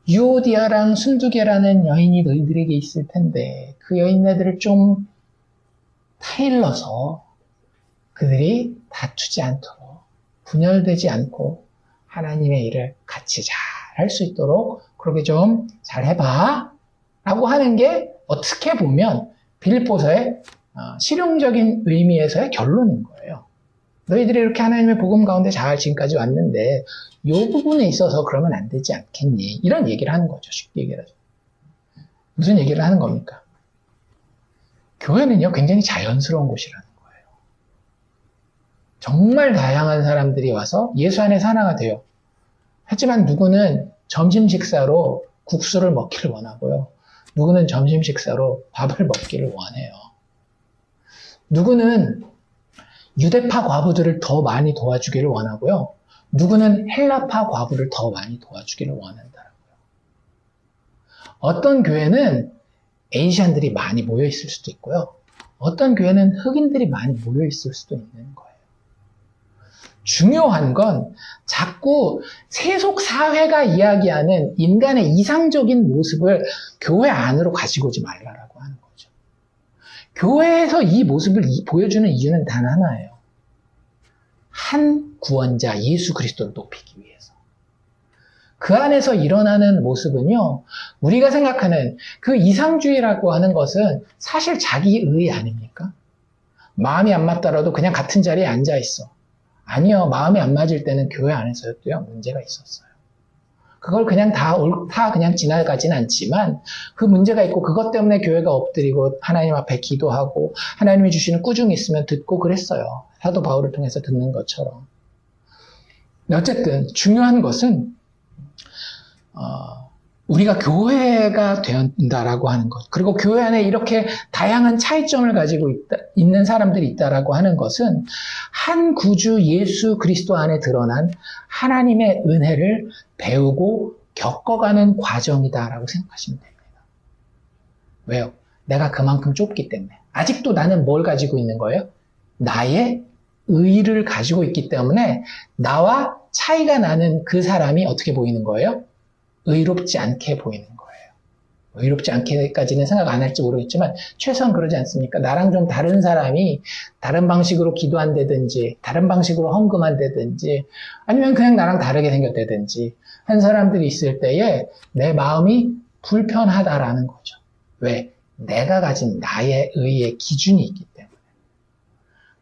유오디아랑 순두계라는 여인이 너희들에게 있을 텐데 그 여인네들을 좀 타일러서 그들이 다투지 않도록 분열되지 않고 하나님의 일을 같이 잘 할 수 있도록 그렇게 좀 잘 해봐 라고 하는 게 어떻게 보면 빌립보서의 실용적인 의미에서의 결론인 거예요. 너희들이 이렇게 하나님의 복음 가운데 잘 지금까지 왔는데 이 부분에 있어서 그러면 안 되지 않겠니? 이런 얘기를 하는 거죠. 쉽게 얘기하죠. 무슨 얘기를 하는 겁니까? 교회는요, 굉장히 자연스러운 곳이라는 거예요. 정말 다양한 사람들이 와서 예수 안에서 하나가 돼요. 하지만 누구는 점심 식사로 국수를 먹기를 원하고요. 누구는 점심 식사로 밥을 먹기를 원해요. 누구는 유대파 과부들을 더 많이 도와주기를 원하고요. 누구는 헬라파 과부를 더 많이 도와주기를 원한다고요. 어떤 교회는 에이시안들이 많이 모여 있을 수도 있고요. 어떤 교회는 흑인들이 많이 모여 있을 수도 있는 거예요. 중요한 건 자꾸 세속 사회가 이야기하는 인간의 이상적인 모습을 교회 안으로 가지고 오지 말라라고 하는 거죠. 교회에서 이 모습을 보여주는 이유는 단 하나예요. 한 구원자 예수 그리스도를 높이기 위해서. 그 안에서 일어나는 모습은요, 우리가 생각하는 그 이상주의라고 하는 것은 사실 자기 의 아닙니까? 마음이 안 맞더라도 그냥 같은 자리에 앉아 있어. 아니요, 마음이 안 맞을 때는 교회 안에서도요, 문제가 있었어요. 그걸 그냥 다 그냥 지나가진 않지만 그 문제가 있고 그것 때문에 교회가 엎드리고 하나님 앞에 기도하고 하나님이 주시는 꾸중이 있으면 듣고 그랬어요. 사도 바울을 통해서 듣는 것처럼. 어쨌든 중요한 것은 우리가 교회가 된다라고 하는 것, 그리고 교회 안에 이렇게 다양한 차이점을 가지고 있는 사람들이 있다라고 하는 것은 한 구주 예수 그리스도 안에 드러난 하나님의 은혜를 배우고 겪어가는 과정이다라고 생각하시면 됩니다. 왜요? 내가 그만큼 좁기 때문에. 아직도 나는 뭘 가지고 있는 거예요? 나의 의를 가지고 있기 때문에 나와 차이가 나는 그 사람이 어떻게 보이는 거예요? 의롭지 않게 보이는 거예요. 의롭지 않게까지는 생각 안 할지 모르겠지만 최소한 그러지 않습니까? 나랑 좀 다른 사람이 다른 방식으로 기도한다든지 다른 방식으로 헌금한다든지 아니면 그냥 나랑 다르게 생겼다든지 한 사람들이 있을 때에 내 마음이 불편하다라는 거죠. 왜? 내가 가진 나의 의의 기준이 있기 때문에.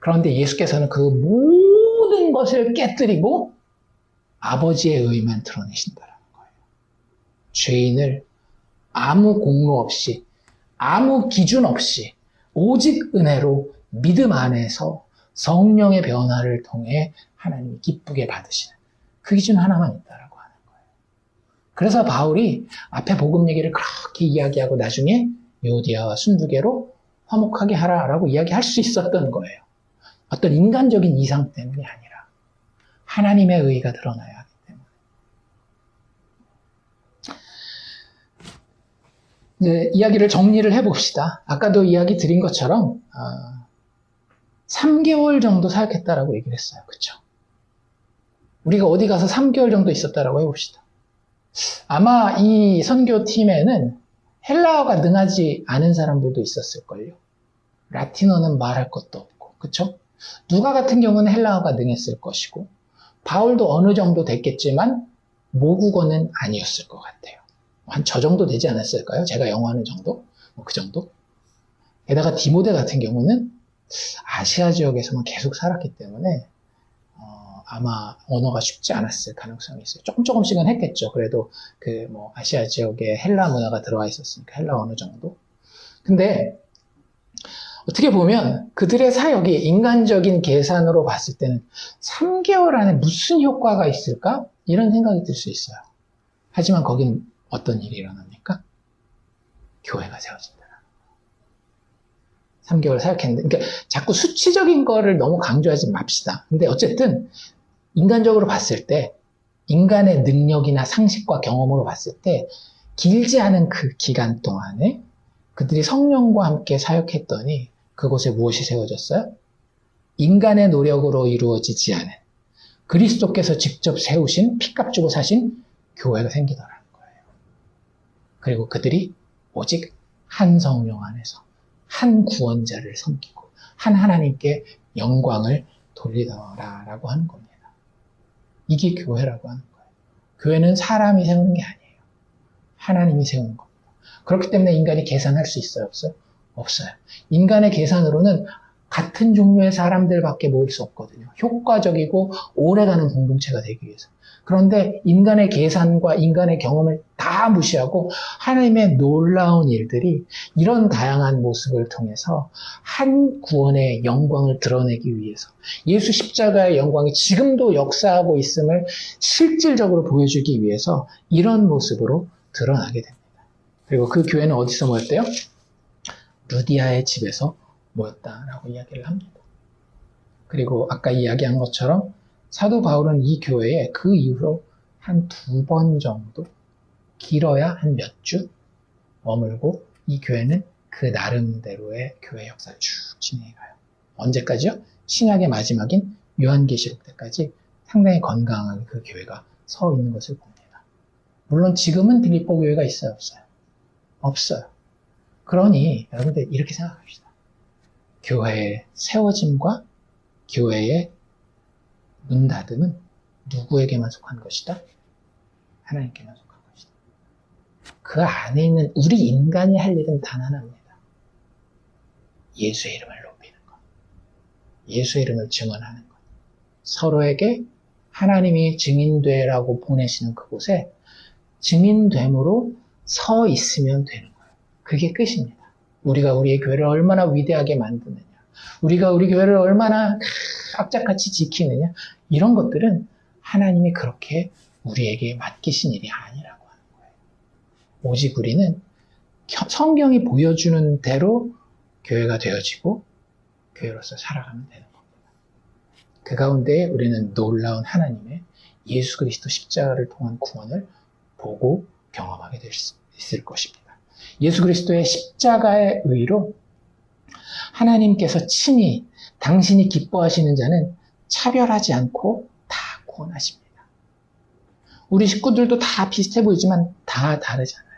그런데 예수께서는 그 모든 것을 깨뜨리고 아버지의 의만 드러내신다. 죄인을 아무 공로 없이, 아무 기준 없이, 오직 은혜로 믿음 안에서 성령의 변화를 통해 하나님이 기쁘게 받으시는 그 기준 하나만 있다라고 하는 거예요. 그래서 바울이 앞에 복음 얘기를 그렇게 이야기하고 나중에 요디아와 순두개로 화목하게 하라라고 이야기할 수 있었던 거예요. 어떤 인간적인 이상 때문이 아니라 하나님의 의가 드러나야 이제 이야기를 정리를 해봅시다. 아까도 이야기 드린 것처럼 3개월 정도 사역했다라고 얘기를 했어요. 그렇죠? 우리가 어디 가서 3개월 정도 있었다라고 해봅시다. 아마 이 선교팀에는 헬라어가 능하지 않은 사람들도 있었을걸요. 라틴어는 말할 것도 없고, 그렇죠? 누가 같은 경우는 헬라어가 능했을 것이고 바울도 어느 정도 됐겠지만 모국어는 아니었을 것 같아요. 한 저 정도 되지 않았을까요? 제가 영어 하는 정도? 그 정도? 게다가 디모데 같은 경우는 아시아 지역에서만 계속 살았기 때문에 아마 언어가 쉽지 않았을 가능성이 있어요. 조금씩은 했겠죠. 그래도 아시아 지역에 헬라 문화가 들어와 있었으니까 헬라 어느 정도. 근데 어떻게 보면 그들의 사역이 인간적인 계산으로 봤을 때는 3개월 안에 무슨 효과가 있을까? 이런 생각이 들 수 있어요. 하지만 거긴 어떤 일이 일어납니까? 교회가 세워진다. 3개월 사역했는데, 그러니까 자꾸 수치적인 거를 너무 강조하지 맙시다. 근데 어쨌든 인간적으로 봤을 때, 인간의 능력이나 상식과 경험으로 봤을 때 길지 않은 그 기간 동안에 그들이 성령과 함께 사역했더니 그곳에 무엇이 세워졌어요? 인간의 노력으로 이루어지지 않은 그리스도께서 직접 세우신 피값 주고 사신 교회가 생기더라. 그리고 그들이 오직 한 성령 안에서 한 구원자를 섬기고 한 하나님께 영광을 돌리더라라고 하는 겁니다. 이게 교회라고 하는 거예요. 교회는 사람이 세우는 게 아니에요. 하나님이 세우는 겁니다. 그렇기 때문에 인간이 계산할 수 있어요? 없어요? 없어요. 인간의 계산으로는 같은 종류의 사람들밖에 모일 수 없거든요. 효과적이고 오래가는 공동체가 되기 위해서. 그런데 인간의 계산과 인간의 경험을 다 무시하고 하나님의 놀라운 일들이 이런 다양한 모습을 통해서 한 구원의 영광을 드러내기 위해서 예수 십자가의 영광이 지금도 역사하고 있음을 실질적으로 보여주기 위해서 이런 모습으로 드러나게 됩니다. 그리고 그 교회는 어디서 모였대요? 루디아의 집에서 모였다라고 이야기를 합니다. 그리고 아까 이야기한 것처럼 사도 바울은 이 교회에 그 이후로 한 2번 정도, 길어야 한 몇 주 머물고 이 교회는 그 나름대로의 교회 역사를 쭉 진행해가요. 언제까지요? 신약의 마지막인 요한계시록 때까지 상당히 건강하게 그 교회가 서 있는 것을 봅니다. 물론 지금은 빌립보 교회가 있어요? 없어요? 없어요. 그러니 여러분들 이렇게 생각합시다. 교회의 세워짐과 교회의 문 닫음은 누구에게만 속한 것이다? 하나님께만 속한 것이다. 그 안에 있는 우리 인간이 할 일은 단 하나입니다. 예수의 이름을 높이는 것. 예수의 이름을 증언하는 것. 서로에게 하나님이 증인되라고 보내시는 그곳에 증인됨으로 서 있으면 되는 거예요. 그게 끝입니다. 우리가 우리의 교회를 얼마나 위대하게 만드느냐, 우리가 우리 교회를 얼마나 악착같이 지키느냐, 이런 것들은 하나님이 그렇게 우리에게 맡기신 일이 아니라고 하는 거예요. 오직 우리는 성경이 보여주는 대로 교회가 되어지고 교회로서 살아가면 되는 겁니다. 그 가운데 우리는 놀라운 하나님의 예수 그리스도 십자가를 통한 구원을 보고 경험하게 될 수 있을 것입니다. 예수 그리스도의 십자가의 의로 하나님께서 친히 당신이 기뻐하시는 자는 차별하지 않고 다 구원하십니다. 우리 식구들도 다 비슷해 보이지만 다 다르잖아요.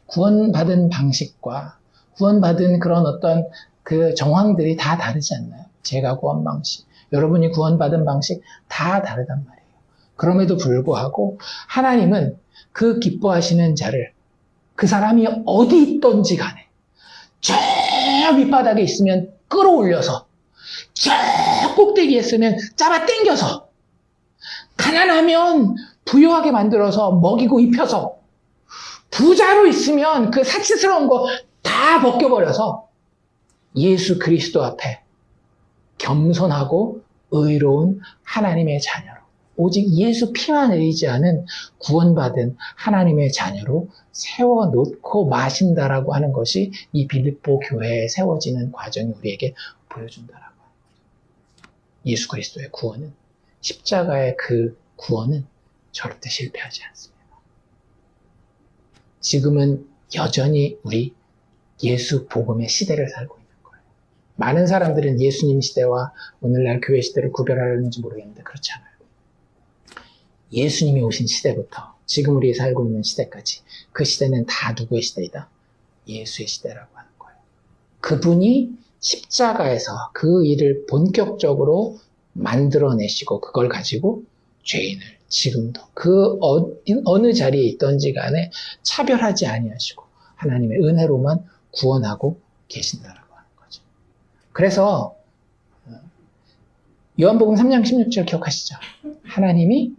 구원받은 방식과 구원받은 그런 어떤 그 정황들이 다 다르지 않나요? 제가 구원 방식, 여러분이 구원받은 방식 다 다르단 말이에요. 그럼에도 불구하고 하나님은 그 기뻐하시는 자를 그 사람이 어디 있던지 간에 저 밑바닥에 있으면 끌어올려서 저 꼭대기에 있으면 잡아 당겨서 가난하면 부유하게 만들어서 먹이고 입혀서 부자로 있으면 그 사치스러운 거 다 벗겨버려서 예수 그리스도 앞에 겸손하고 의로운 하나님의 자녀로, 오직 예수 피만 의지하는 구원받은 하나님의 자녀로 세워놓고 마신다라고 하는 것이 이 빌립보 교회에 세워지는 과정이 우리에게 보여준다라고 하는 거죠. 예수 그리스도의 구원은, 십자가의 그 구원은 절대 실패하지 않습니다. 지금은 여전히 우리 예수 복음의 시대를 살고 있는 거예요. 많은 사람들은 예수님 시대와 오늘날 교회 시대를 구별하려는지 모르겠는데 그렇지 않아요. 예수님이 오신 시대부터 지금 우리 살고 있는 시대까지 그 시대는 다 누구의 시대이다? 예수의 시대라고 하는 거예요. 그분이 십자가에서 그 일을 본격적으로 만들어내시고 그걸 가지고 죄인을 지금도 그 어느 자리에 있던지 간에 차별하지 아니하시고 하나님의 은혜로만 구원하고 계신다라고 하는 거죠. 그래서 요한복음 3장 16절 기억하시죠? 하나님이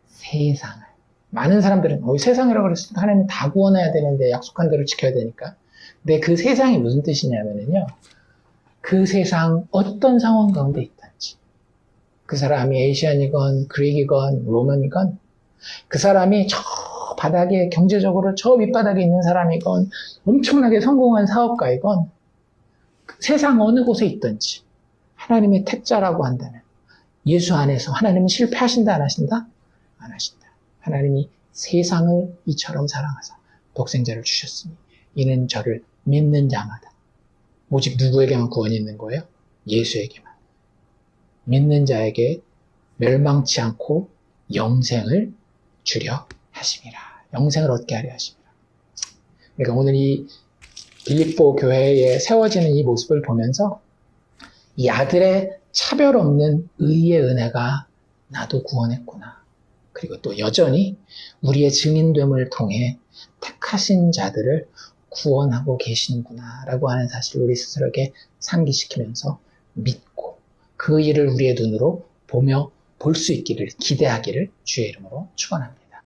세상을, 많은 사람들은 세상이라고 그랬으니까 하나님 다 구원해야 되는데 약속한 대로 지켜야 되니까. 근데 그 세상이 무슨 뜻이냐면요, 그 세상 어떤 상황 가운데 있든지, 그 사람이 에이시안이건 그릭이건 로만이건, 그 사람이 저 바닥에 경제적으로 저 밑바닥에 있는 사람이건 엄청나게 성공한 사업가이건 세상 어느 곳에 있든지 하나님의 택자라고 한다면 예수 안에서 하나님은 실패하신다 안 하신다? 안 하신다. 하나님이 세상을 이처럼 사랑하사 독생자를 주셨으니 이는 저를 믿는 자마다, 오직 누구에게만 구원이 있는 거예요? 예수에게만. 믿는 자에게 멸망치 않고 영생을 주려 하심이라. 영생을 얻게 하려 하심이라. 그러니까 오늘 이 빌립보 교회에 세워지는 이 모습을 보면서 이 아들의 차별 없는 의의 은혜가 나도 구원했구나. 그리고 또 여전히 우리의 증인됨을 통해 택하신 자들을 구원하고 계시는구나 라고 하는 사실을 우리 스스로에게 상기시키면서 믿고 그 일을 우리의 눈으로 보며 볼 수 있기를, 기대하기를 주의 이름으로 축원합니다.